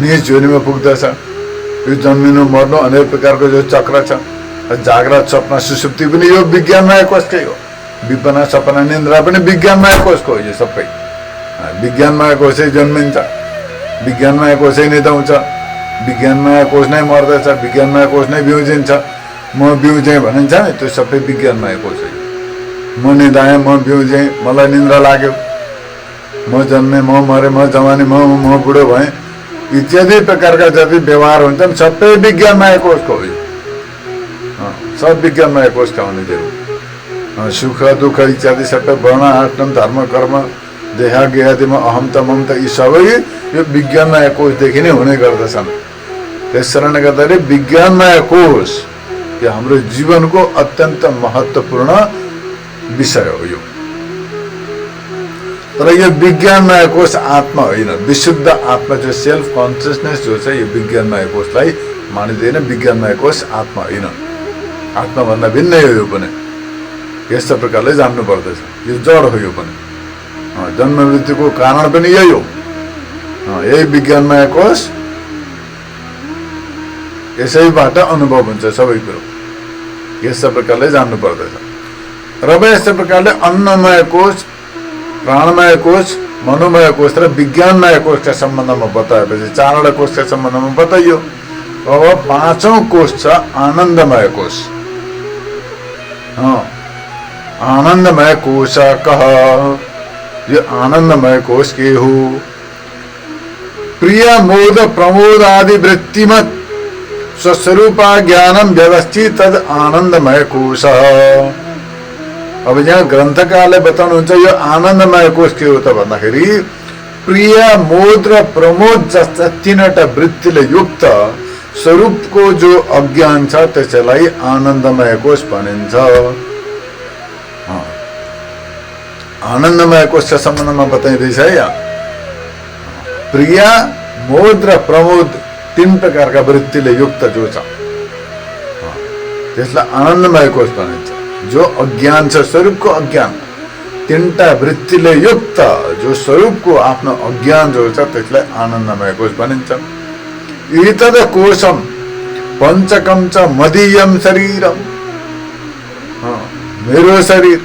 निज योनिमा पुग्दछ। यो जन्मिनु मर्नु अनेक प्रकारको जो चक्र छ, जाग्रत सपना सुसुप्ति पनि यो विज्ञानमय कोषकै हो। विपना सपना निन्द्रा पनि विज्ञानमय कोषको हो। यो सबै विज्ञानमय कोषै जन्मिन्छ, विज्ञानमय कोषै निदाउँछ, विज्ञानमय कोष नै मर्दछ, विज्ञानमय कोष नै बिउजिन्छ। म बिउजेँ भनिन्छ नि, त्यो सबै विज्ञानमय कोष हो। म निदाएँ, म बिउजेँ, मलाई निन्द्रा लाग्यो, म जन्मेँ, म मरेँ, म जवानी, म बुढो भएँ इत्यादि प्रकारका जति व्यवहार हुन्छन् सबै विज्ञानमय कोषको हो। सब विज्ञानमय कोषका हुने त्यो सुख दुःख इत्यादि सबै वर्ण आश्रम धर्म कर्म देहा गेहादिमा अहम त मम त यी सबै यो विज्ञानमय कोषदेखि नै हुने गर्दछन्। त्यस कारणले गर्दाखेरि विज्ञानमय कोष यो हाम्रो जीवनको अत्यन्त महत्त्वपूर्ण विषय हो। यो तर यो विज्ञानमय कोष आत्मा होइन, विशुद्ध आत्मा जो सेल्फ कन्सियसनेस जो छ यो विज्ञानमय कोषलाई मानिँदैन। विज्ञानमय कोष आत्मा होइन, आत्माभन्दा भिन्नै हो। यो पनि यस्तो प्रकारले जान्नु पर्दछ। यो जड हो। यो पनि जन्म मृत्युको कारण पनि यही हो। यही विज्ञानमय कोष, यसैबाट अनुभव हुन्छ सबै कुरो। यस्तो प्रकारले जान्नु पर्दछ। र यस्तो प्रकारले अन्नमय कोष, प्राणमय कोष, मनोमय कोष र विज्ञानमय कोषका सम्बन्धमा बताएपछि 4वटा कोषका सम्बन्धमा बताइयो। अब 5औं कोष छ आनन्दमय कोष। आनन्दमय कोष कह? यो आनन्दमय कोष के हो? प्रिय मोद प्रमोद आदि वृत्तिमत स्वस्वरूपा ज्ञानम व्यवस्थित तद आनन्दमय कोष। अब यहाँ ग्रन्थकारले बताउनुहुन्छ यो आनन्दमय कोष के हो त भन्दाखेरि प्रिय मोद र प्रमोद जस्ता 3वटा वृत्तिले युक्त स्वरूपको जो अज्ञान छ त्यसैलाई आनन्दमय कोष भनिन्छ। आनन्दमय कोषका सम्बन्धमा बताइँदैछ है यहाँ। प्रिय मोद र प्रमोद 3 प्रकारका वृत्तिले युक्त जो छ त्यसलाई आनन्दमय कोष भनिन्छ। जो अज्ञान छ, स्वरूपको अज्ञान, 3टा वृत्तिले युक्त जो स्वरूपको आफ्नो अज्ञान जो छ त्यसलाई आनन्दमय कोष भनिन्छ। एतद कोशम पञ्चकम च मदीयम शरीरम। मेरो शरीर,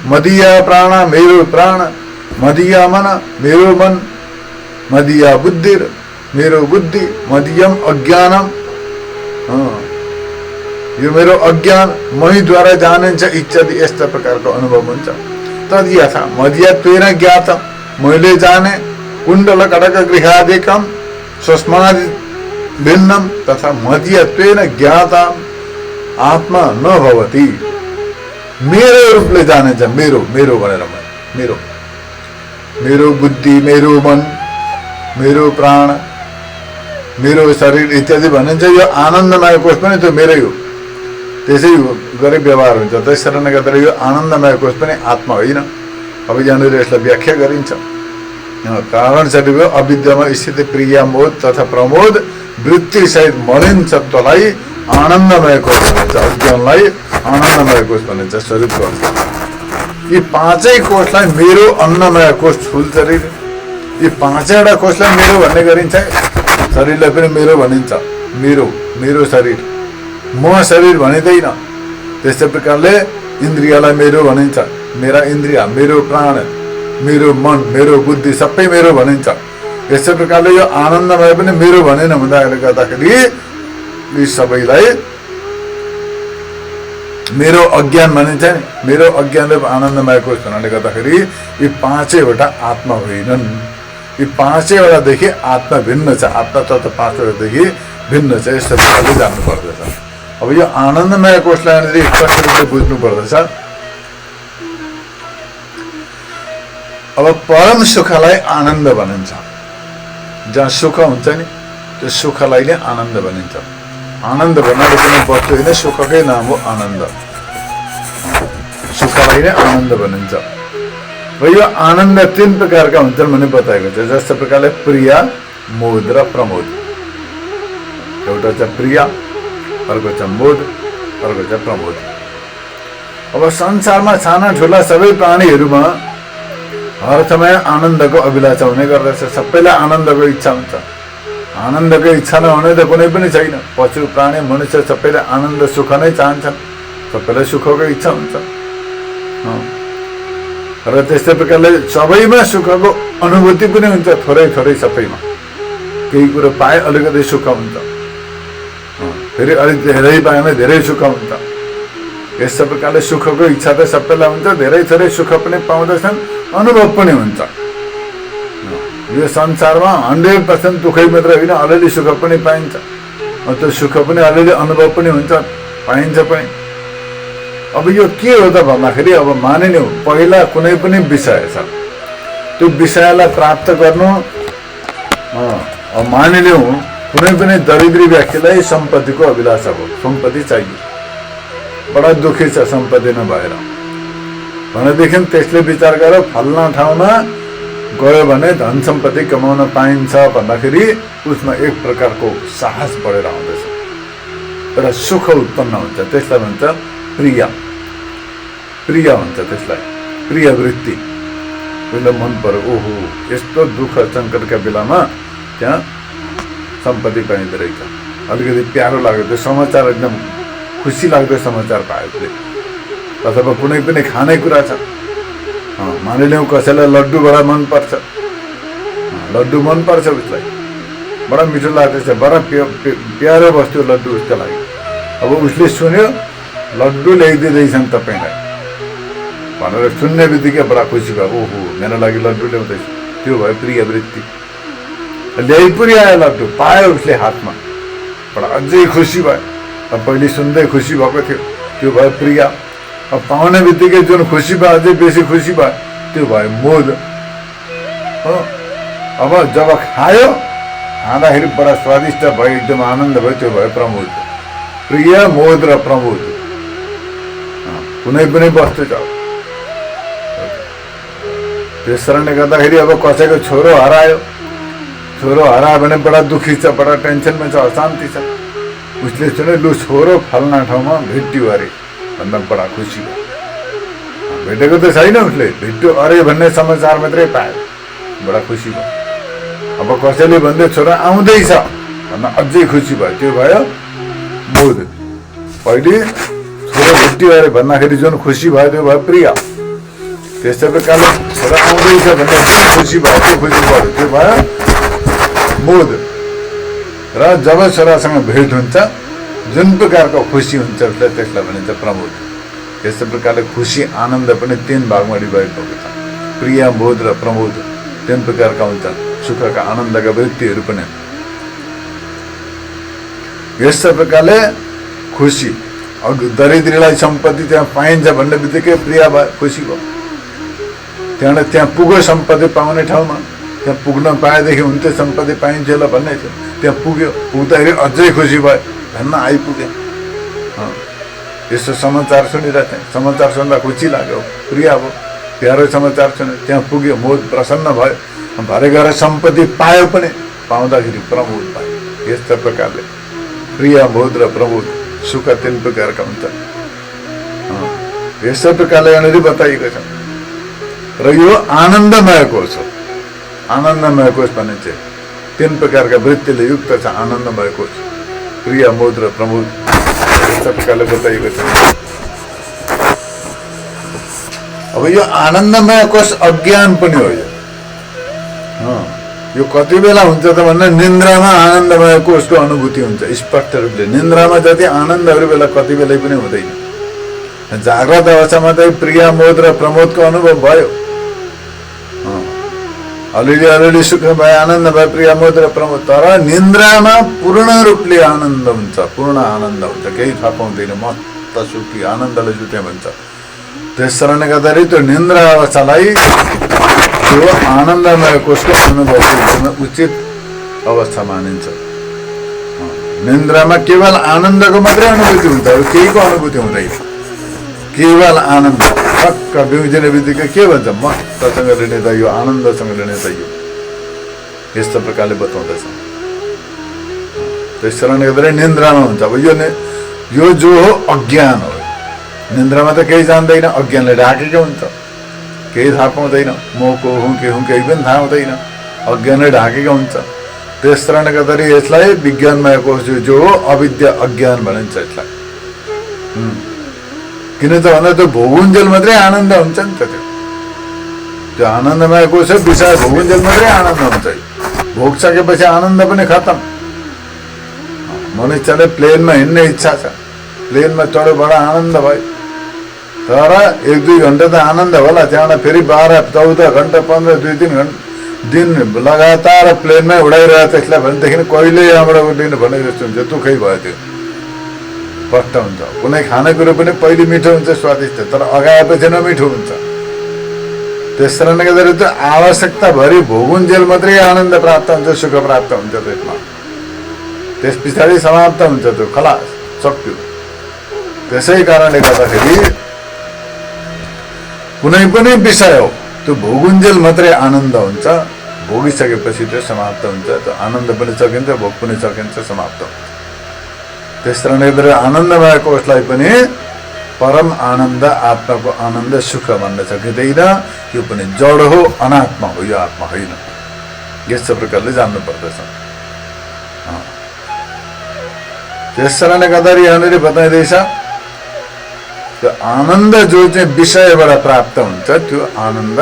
मदीया प्राण मेरो प्राण, मदीया मन मेरो मन, मदीया बुद्धि मेरो बुद्धि, मदीयम अज्ञानम यो मेरो अज्ञान महीद्वारा जानिन्छ इत्यादि यस्ता प्रकारको अनुभव हुन्छ। तद यथा मदीयत्वेन ज्ञातम, मैले जाने, कुण्डल कडक गृहादिकम स्वस्मादि भिन्नम तथा मदीयत्वेन ज्ञातम आत्मा न भवति। मेरो रूपले जानिन्छ, मेरो मेरो भनेर मेरो मेरो बुद्धि, मेरो मन, मेरो प्राण, मेरो शरीर इत्यादि भनिन्छ। यो आनन्दमय कोष पनि त्यो मेरै हो, त्यसै गरी व्यवहार हुन्छ। त्यस कारणले गर्दा यो आनन्दमय कोष पनि आत्मा होइन। अब यहाँनिर यसलाई व्याख्या गरिन्छ। कारण शरीर अविद्यामा स्थित प्रिय मोद तथा प्रमोद वृत्ति सहित मलिन सत्वलाई आनन्दमय कोष भनिन्छ, अज्ञानलाई आनन्दमय कोष भनिन्छ। स्वरूपको यी 5 कोषलाई मेरो अन्नमय कोष स्थूल शरीर, यी 5वटा कोषलाई मेरो भन्ने गरिन्छ। शरीरलाई पनि मेरो भनिन्छ। मेरो मेरो शरीर, म शरीर भनिँदैन। त्यस्तै प्रकारले इन्द्रियलाई मेरो भनिन्छ। मेरा इन्द्रिय, मेरो प्राण, मेरो मन, मेरो बुद्धि सबै मेरो भनिन्छ। यस्तै प्रकारले यो आनन्दमय पनि मेरो भनेन भन्दाखेरि गर्दाखेरि यी सबैलाई मेरो अज्ञान भनिन्छ नि। मेरो अज्ञानले आनन्दमय कोष भन्नाले गर्दाखेरि यी 5वटा आत्मा होइनन्। यी 5वटादेखि आत्मा भिन्न छ। आत्मा तत्त्व 5वटादेखि भिन्न छ। यस्तो प्रकारले जान्नु पर्दछ। अब यो आनन्दमय कोषलाई स्पष्ट रूपले बुझ्नु पर्दछ। अब परम सुखलाई आनन्द भनिन्छ। जहाँ सुख हुन्छ नि त्यो सुखलाई नै आनन्द भनिन्छ। आनन्द भन्नाले कुनै वस्तु होइन, सुखकै नाम हो आनन्द। सुखलाई नै आनन्द भनिन्छ। र यो आनन्द 3 प्रकारका हुन्छन् भन्ने बताएको छ। जस्तो प्रकारले प्रिय, मोद र प्रमोद। एउटा चाहिँ प्रिय, अर्को चाहिँ मोद, अर्को चाहिँ प्रमोद। अब संसारमा साना ठुला सबै प्राणीहरूमा हर समय आनन्दको अभिलाषा हुने गर्दछ। सबैलाई आनन्दको इच्छा हुन्छ। आनन्दको इच्छा नहुने त कुनै पनि छैन। पशु प्राणी मनुष्य सबैले आनन्द सुख नै चाहन्छन्, सबैलाई सुखको इच्छा हुन्छ। र त्यस्तै प्रकारले सबैमा सुखको अनुभूति पनि हुन्छ, थोरै थोरै सबैमा। केही कुरो पाए अलिकति सुख हुन्छ, फेरि अलिक धेरै पाए भने धेरै सुख हुन्छ। यस्तो प्रकारले सुखको इच्छा त सबैलाई हुन्छ, धेरै थोरै सुख पनि पाउँदछन्, अनुभव पनि हुन्छ। यो संसारमा 100% दुःखै मात्र होइन, अलिअलि सुख पनि पाइन्छ। त्यो सुख पनि अलिअलि अनुभव पनि हुन्छ, पाइन्छ पनि। अब यो के हो त भन्दाखेरि, अब मानिलिउँ पहिला कुनै पनि विषय छ, त्यो विषयलाई प्राप्त गर्नु, अब मानिलिउँ कुनै पनि दरिद्री व्यक्तिलाई सम्पत्तिको अभिलाषा हो, सम्पत्ति चाहियो, बडा दुःखी छ सम्पत्ति नभएर भनेदेखि त्यसले विचार गरेर फल्ना ठाउँमा गयो भने धन सम्पत्ति कमाउन पाइन्छ भन्दाखेरि उसमा एक प्रकारको साहस बढेर आउँदछ, एउटा सुख उत्पन्न हुन्छ। त्यसलाई भन्छ प्रिय, प्रिय हुन्छ त्यसलाई, प्रिय वृत्ति। उसलाई मन पर्यो, ओहो यस्तो दुःख सङ्कटका बेलामा त्यहाँ सम्पत्ति पाइँदो रहेछ, अलिकति प्यारो लाग्यो, त्यो समाचार एकदम खुसी लाग्दो समाचार पायो उसले। अथवा कुनै पनि खाने कुरा छ, मानिलिउँ कसैलाई लड्डु बडा मनपर्छ, लड्डु मनपर्छ उसलाई, बडा मिठो लाग्दछ, बडा प्यारो वस्तु लड्डु उसको लागि। अब उसले सुन्यो लड्डु ल्याइदिँदैछन् तपाईँलाई भनेर सुन्ने बित्तिकै बडा खुसी भयो, ओहो मेरो लागि लड्डु ल्याउँदैछ, त्यो भयो प्रिय वृत्ति। ल्याइ पुर्यायो लड्डु, पायो उसले हातमा, बडा अझै खुसी भयो। अब पहिले सुन्दै खुसी भएको थियो, त्यो भयो प्रिय। अब पाउने बित्तिकै जुन खुसी भयो, अझै बेसी खुसी भयो, त्यो भयो मोद। हो अब जब खायो, खाँदाखेरि बडा स्वादिष्ट भयो, एकदम आनन्द भयो, त्यो भयो प्रमोद। प्रिय, मोद र प्रमोद कुनै पनि वस्तु छ। त्यस कारणले गर्दाखेरि अब कसैको छोरो हरायो, छोरो हरायो भने बडा दुःखी छ, बडा टेन्सनमा छ, अशान्ति छ। उसले सुन्यो लु छोरो फल्ना ठाउँमा भेट्यो अरे भन्दा बडा खुसी भयो। भेटेको त छैन उसले, भेट्यो अरे भन्ने समाचार मात्रै पायो, बडा खुसी भयो। अब कसैले भन्दै छोरा आउँदैछ भन्दा अझै खुसी भयो, त्यो भयो मोद। पहिले छोरा भेट्यो अरे भन्दाखेरि जुन खुसी भयो त्यो भयो प्रिय। त्यस्तै प्रकारले छोरा आउँदैछ भन्दा खुसी भयो, त्यो खुसी भयो, त्यो भयो मोद। र जब छोरासँग भेट हुन्छ जुन प्रकारको खुसी हुन्छ उसलाई, त्यसलाई भनिन्छ प्रमोद। यस्तो प्रकारले खुसी आनन्द पनि 3 भागमा डिभाइड भएको छ, प्रिय, मोद र प्रमोद। 3 प्रकारका हुन्छन् सुखका आनन्दका वृत्तिहरू पनि। यस्तो प्रकारले खुसी, दरिद्रीलाई सम्पत्ति त्यहाँ पाइन्छ भन्ने बित्तिकै प्रिय भयो, खुसी भयो। त्यहाँबाट त्यहाँ पुग्यो सम्पत्ति पाउने ठाउँमा, त्यहाँ पुग्न पाएदेखि हुन्थ्यो सम्पत्ति पाइन्छ होला भन्ने थियो, त्यहाँ पुग्यो, पुग्दाखेरि अझै खुसी भयो, भन्न आइपुग्यो। यस्तो समाचार सुनिरहेको थिएँ, समाचार सुन्दा खुसी लाग्यो, प्रिय भयो, प्यारो समाचार सुन्यो, त्यहाँ पुग्यो, मोद प्रसन्न भयो, भरे गएर सम्पत्ति पायो पनि, पाउँदाखेरि प्रमोद भयो। यस्तो प्रकारले प्रिय, मोद र प्रमोद सुख 3 प्रकारका हुन्छन्। यस्तो प्रकारले यहाँनिर बताइएको छ। र यो आनन्दमय कोष हो। आनन्दमय कोष भने चाहिँ 3 प्रकारका वृत्तिले युक्त छ आनन्दमय कोष, प्रिय, मोद र प्रमोद। यस्तो प्रकारले बताइएको छ। अब यो आनन्दमय कोष अज्ञान पनि हो। यो कति बेला हुन्छ त भन्दा निन्द्रामा आनन्दमय कोषको अनुभूति हुन्छ स्पष्ट रूपले। निन्द्रामा जति आनन्दहरू बेला कति बेलै पनि हुँदैन। जाग्रत अवस्थामा चाहिँ प्रिय, मोद र प्रमोदको अनुभव भयो, अलिअलि अलिअलि सुख भयो, आनन्द भयो, प्रिय, मोद र प्रमोद। तर निन्द्रामा पूर्ण रूपले आनन्द हुन्छ, पूर्ण आनन्द हुन्छ, केही थाहा पाउँदैन, मस्त सुखी आनन्दले सुते भन्छ। त्यस कारणले गर्दाखेरि त्यो निन्द्रा अवस्थालाई त्यो आनन्दमय कोषको अनुभव गर्न उचित अवस्था मानिन्छ। निन्द्रामा केवल आनन्दको मात्रै अनुभूति हुन्छ, केहीको अनुभूति हुँदैन, केवल आनन्द। ठक्क बिउजिने बित्तिकै के भन्छ, मस्तसँग लिने त यो, आनन्दसँग लिने त यो। यस्तो प्रकारले बताउँदछ। त्यस कारणले गर्दाखेरि निन्द्रामा हुन्छ। अब यो जो हो अज्ञान हो। निन्द्रामा त केही जान्दैन, अज्ञानले ढाकेको हुन्छ, केही थाहा पाउँदैन, म को हुँ के हुँ केही पनि थाहा हुँदैन, अज्ञानले ढाकेको हुन्छ। त्यस कारणले गर्दाखेरि यसलाई विज्ञानमय कोष जो हो अविद्या अज्ञान भनिन्छ यसलाई। किन त भन्दा त्यो भोगुन्जेल मात्रै आनन्द हुन्छ नि त। त्यो आनन्दमय कोष विषय भोगुन्जेल मात्रै आनन्द हुन्छ, भोगिसकेपछि आनन्द पनि खत्म। मनुष्यले प्लेनमा हिँड्ने इच्छा छ, प्लेनमा चढ्यो बडा आनन्द भयो, तर 1-2 घन्टा त आनन्द होला, त्यहाँबाट फेरि 12-14 घन्टा 15-2-3 घन्टा दिन लगातार प्लेनमै उडाइरह त्यसलाई भनेदेखि कहिले यहाँबाट उड्दिनु भने जस्तो हुन्छ, दुःखै भयो, त्यो कष्ट हुन्छ। कुनै खानेकुरो पनि पहिले मिठो हुन्छ स्वादिष्ट, तर अगाएपछि नमिठो हुन्छ। त्यस कारणले गर्दाखेरि त्यो आवश्यकताभरि भोगुन्जेल मात्रै आनन्द प्राप्त हुन्छ, सुख प्राप्त हुन्छ त्यसमा। त्यस पछाडि समाप्त हुन्छ, त्यो खलास सक्यो। त्यसै कारणले गर्दाखेरि कुनै पनि विषय हो त्यो भोगुन्जेल मात्रै आनन्द हुन्छ, भोगिसकेपछि त्यो समाप्त हुन्छ। त्यो आनन्द पनि सकिन्छ, भोग पनि सकिन्छ, समाप्त हुन्छ। त्यस कारणले गर्दा आनन्दमय कोषलाई पनि परम आनन्द, आत्माको आनन्द, सुख भन्न सकिँदैन। यो पनि जड हो, अनात्मा हो, यो आत्मा होइन। यस्तो प्रकारले जान्नु पर्दछ। त्यस कारणले गर्दाखेरि यहाँनिर बताइँदैछ त्यो आनन्द जो चाहिँ विषयबाट प्राप्त हुन्छ, त्यो आनन्द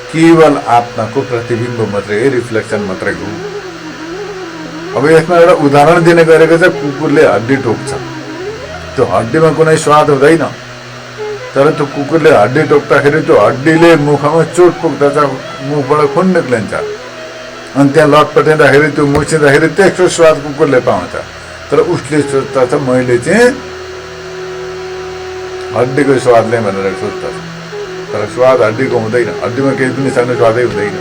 केवल आत्माको प्रतिबिम्ब मात्रै, रिफ्लेक्सन मात्रै हो। अब यसमा एउटा उदाहरण दिने गरेको छ, कुकुरले हड्डी टोक्छ, त्यो हड्डीमा कुनै स्वाद हुँदैन, तर त्यो कुकुरले हड्डी टोक्दाखेरि त्यो हड्डीले मुखमा चोट पुग्दछ, मुखबाट खुन निक्लिन्छ, अनि त्यहाँ लटपटिँदाखेरि त्यो मुछिँदाखेरि त्यसको स्वाद कुकुरले पाउँछ। तर उसले सोच्दछ मैले चाहिँ हड्डीको स्वादले भनेर सोच्दछ, तर स्वाद हड्डीको हुँदैन, हड्डीमा केही पनि छैन, स्वादै हुँदैन।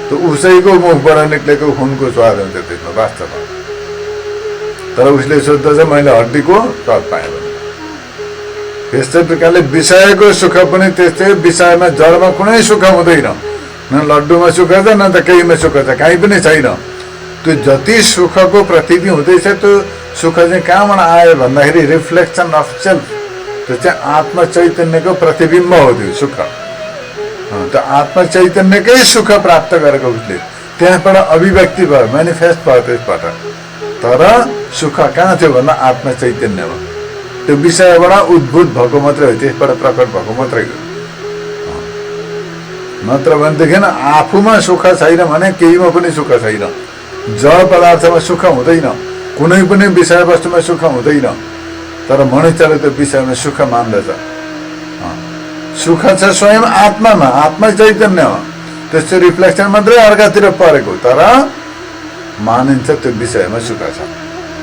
त्यो उसैको मुखबाट निक्लेको खुनको स्वाद हुन्छ त्यसमा वास्तवमा, तर उसले सोच्दछ मैले हड्डीको स्वाद पाएँ भने। त्यस्तै प्रकारले विषयको सुख पनि त्यस्तै, विषयमा जडमा कुनै सुख हुँदैन, न लड्डुमा सुख छ, न त केहीमा सुख छ, काहीँ पनि छैन। त्यो जति सुखको प्रतीति हुँदैछ, त्यो सुख चाहिँ कहाँबाट आयो भन्दाखेरि रिफ्लेक्सन अफ सेल्फ, त्यो चाहिँ आत्मा चैतन्यको प्रतिबिम्ब हो त्यो सुख। त्यो आत्मा चैतन्यकै सुख प्राप्त गरेको उसले, त्यहाँबाट अभिव्यक्ति भयो, मेनिफेस्ट भयो त्यसबाट। तर सुख कहाँ थियो भन्दा आत्मा चैतन्यमा, त्यो विषयबाट उद्भूत भएको मात्रै हो, त्यसबाट प्रकट भएको मात्रै हो। नत्र भनेदेखि आफूमा सुख छैन भने केहीमा पनि सुख छैन। जड पदार्थमा सुख हुँदैन, कुनै पनि विषयवस्तुमा सुख हुँदैन, तर मनुष्यले त्यो विषयमा सुख मान्दछ। सुख छ स्वयं आत्मामा, आत्मा चैतन्यमा, त्यस्तो रिफ्लेक्सन मात्रै अर्कातिर परेको, तर मानिन्छ त्यो विषयमा सुख छ,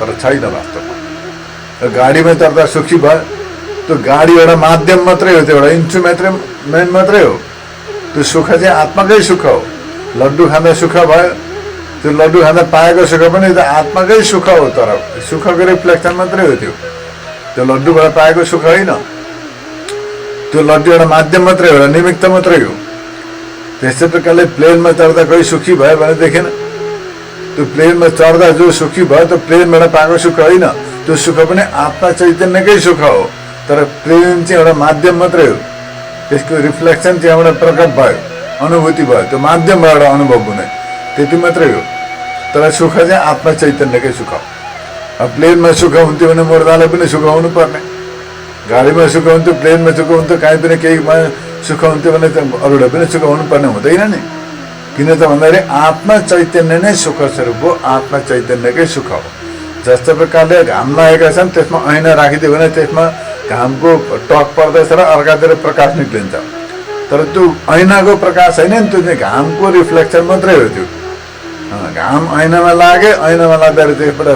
तर छैन वास्तवमा। गाडीमा चढ्दा सुखी भयो, त्यो गाडी एउटा माध्यम मात्रै हो, त्यो एउटा इन्स्ट्रुमेन्ट मात्रै हो। त्यो सुख चाहिँ आत्माकै सुख हो। लड्डु खाँदा सुख भयो, त्यो लड्डु खाँदा पाएको सुख पनि त आत्माकै सुख हो, तर सुखको रिफ्लेक्सन मात्रै हो। त्यो लड्डुबाट पाएको सुख होइन, त्यो लड्डु एउटा माध्यम मात्रै हो, एउटा निमित्त मात्रै हो। त्यस्तै प्रकारले प्लेनमा चढ्दा कोही सुखी भयो भनेदेखि त्यो प्लेनमा चढ्दा जो सुखी भयो त्यो प्लेनबाट पाएको सुख होइन, त्यो सुख पनि आत्मा चैतन्यकै सुख हो, तर प्लेन चाहिँ एउटा माध्यम मात्रै हो। त्यसको रिफ्लेक्सन चाहिँ एउटा प्रकट भयो, अनुभूति भयो, त्यो माध्यमबाट अनुभव हुने, त्यति मात्रै हो। तर सुख चाहिँ आत्मा चैतन्यकै सुख हो। अब प्लेनमा सुख हुन्थ्यो भने मुर्दालाई पनि सुख हुनुपर्ने, गाडीमा सुख हुन्थ्यो, प्लेनमा सुख हुन्थ्यो, काहीँ पनि केहीमा सुख हुन्थ्यो भने अरूलाई पनि सुख हुनुपर्ने हुँदैन नि। किन त भन्दाखेरि आत्मा चैतन्य नै सुख स्वरूप हो, आत्मा चैतन्यकै सुख हो। जस्तो प्रकारले घाम लागेका छन्, त्यसमा ऐना राखिदियो भने त्यसमा घामको टक पर्दैछ र अर्कातिर प्रकाश निक्लिन्छ, तर त्यो ऐनाको प्रकाश होइन नि, त्यो चाहिँ घामको रिफ्लेक्सन मात्रै हो। त्यो घाम ऐनामा लागे, ऐनामा लाग्दाखेरि त्यसबाट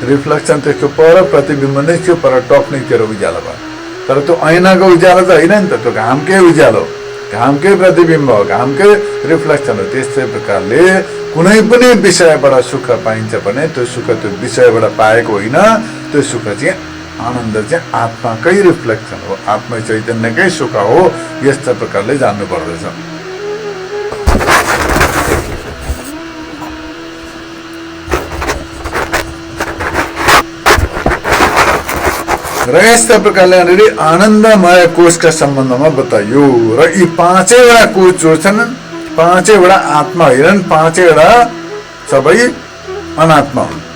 रिफ्लेक्सन त्यसको पर प्रतिबिम्ब निस्क्यो, पर टक निस्केर उज्यालो भयो, तर त्यो ऐनाको उज्यालो त होइन नि त, त्यो घामकै उज्यालो, घामकै प्रतिबिम्ब हो, घामकै रिफ्लेक्सन हो। त्यस्तै प्रकारले कुनै पनि विषयबाट सुख पाइन्छ भने त्यो सुख त्यो विषयबाट पाएको होइन, त्यो सुख चाहिँ आनन्द चाहिँ आत्माकै रिफ्लेक्सन हो, आत्मा चैतन्यकै सुख हो। यस्ता प्रकारले जान्नु पर्दछ। र यस्ता प्रकारले आनन्दमय कोषका सम्बन्धमा बताइयो। र यी 5वटा कोष जो छन्, 5वटा आत्मा होइनन्, 5वटा सबै अनात्मा हुन्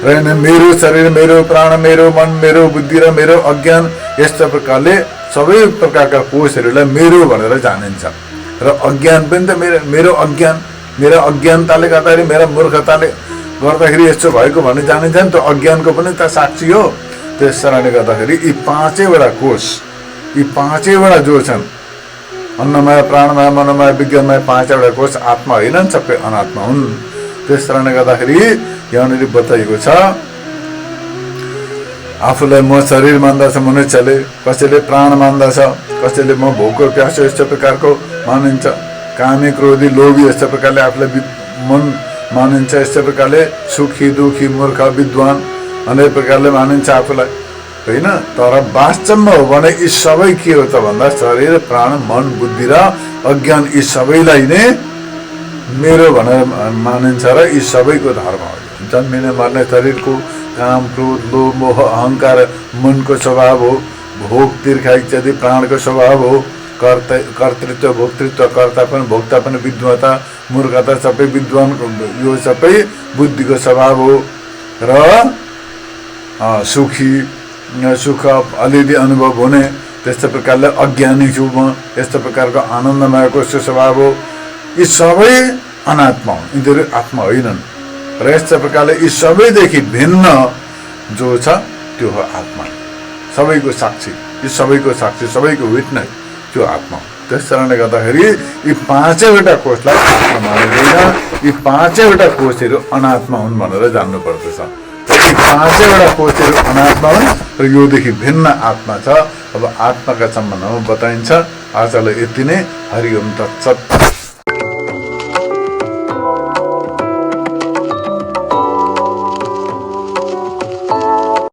र मेरो शरीर, मेरो प्राण, मेरो मन, मेरो बुद्धि र मेरो अज्ञान यस्ता प्रकारले सबै प्रकारका कोषहरूलाई मेरो भनेर जानिन्छ। र अज्ञान पनि त मेरो अज्ञानताले गर्दाखेरि, मेरा मूर्खताले गर्दाखेरि यस्तो भएको भन्ने जानिन्छ नि। त्यो अज्ञानको पनि त साक्षी हो। त्यस कारणले गर्दाखेरि यी पाँचैवटा कोष, यी पाँचैवटा जो छन्, अन्नमय, प्राणमय, मनोमय, विज्ञानमय, पाँचवटा कोष आत्मा होइनन्, सबै अनात्मा हुन्। त्यस कारणले गर्दाखेरि यहाँनिर बताइएको छ, आफूलाई म शरीर मान्दछ मनुष्यले, कसैले प्राण मान्दछ, कसैले म भोको प्यासो यस्तो प्रकारको मानिन्छ, कामी क्रोधी लोभी यस्तो प्रकारले आफूलाई मन मानिन्छ, यस्तो प्रकारले सुखी दुखी मूर्ख विद्वान अनेक प्रकारले मानिन्छ आफूलाई, होइन। तर वास्तवमा हो भने यी सबै के हो त भन्दा शरीर, प्राण, मन, बुद्धि र अज्ञान यी सबैलाई नै मेरो भनेर मानिन्छ र यी सबैको धर्म हो। जन्मिने मर्ने शरीरको काम, क्रोध, लोभ, मोह, अहङ्कार मनको स्वभाव हो। भोग, तिर्खा इत्यादि प्राणको स्वभाव हो। कर्तृत्व, भोक्तृत्व, कर्ता पनि भोक्ता पनि, विद्वता, मूर्खता सबै विद्वानको, यो सबै बुद्धिको स्वभाव हो। र सुख अलिअलि अनुभव हुने, त्यस्तो प्रकारले अज्ञानी छु म, यस्तो प्रकारको आनन्दमयको स्वभाव हो। यी सबै अनात्मा हुन्, यिनीहरू आत्मा होइनन्। र यस्तो प्रकारले यी सबैदेखि भिन्न जो छ त्यो हो आत्मा, सबैको साक्षी, यी सबैको साक्षी, सबैको विटनेस त्यो आत्मा हो। त्यस कारणले गर्दाखेरि यी पाँचैवटा कोषलाई आत्मा मानिँदैन, यी पाँचैवटा कोषहरू अनात्मा हुन् भनेर जान्नु पर्दछ। यी पाँचैवटा कोषहरू अनात्मा हुन् र योदेखि भिन्न आत्मा छ। अब आत्माका सम्बन्धमा बताइन्छ। आजलाई यति नै। हरि ओम तत्सत्।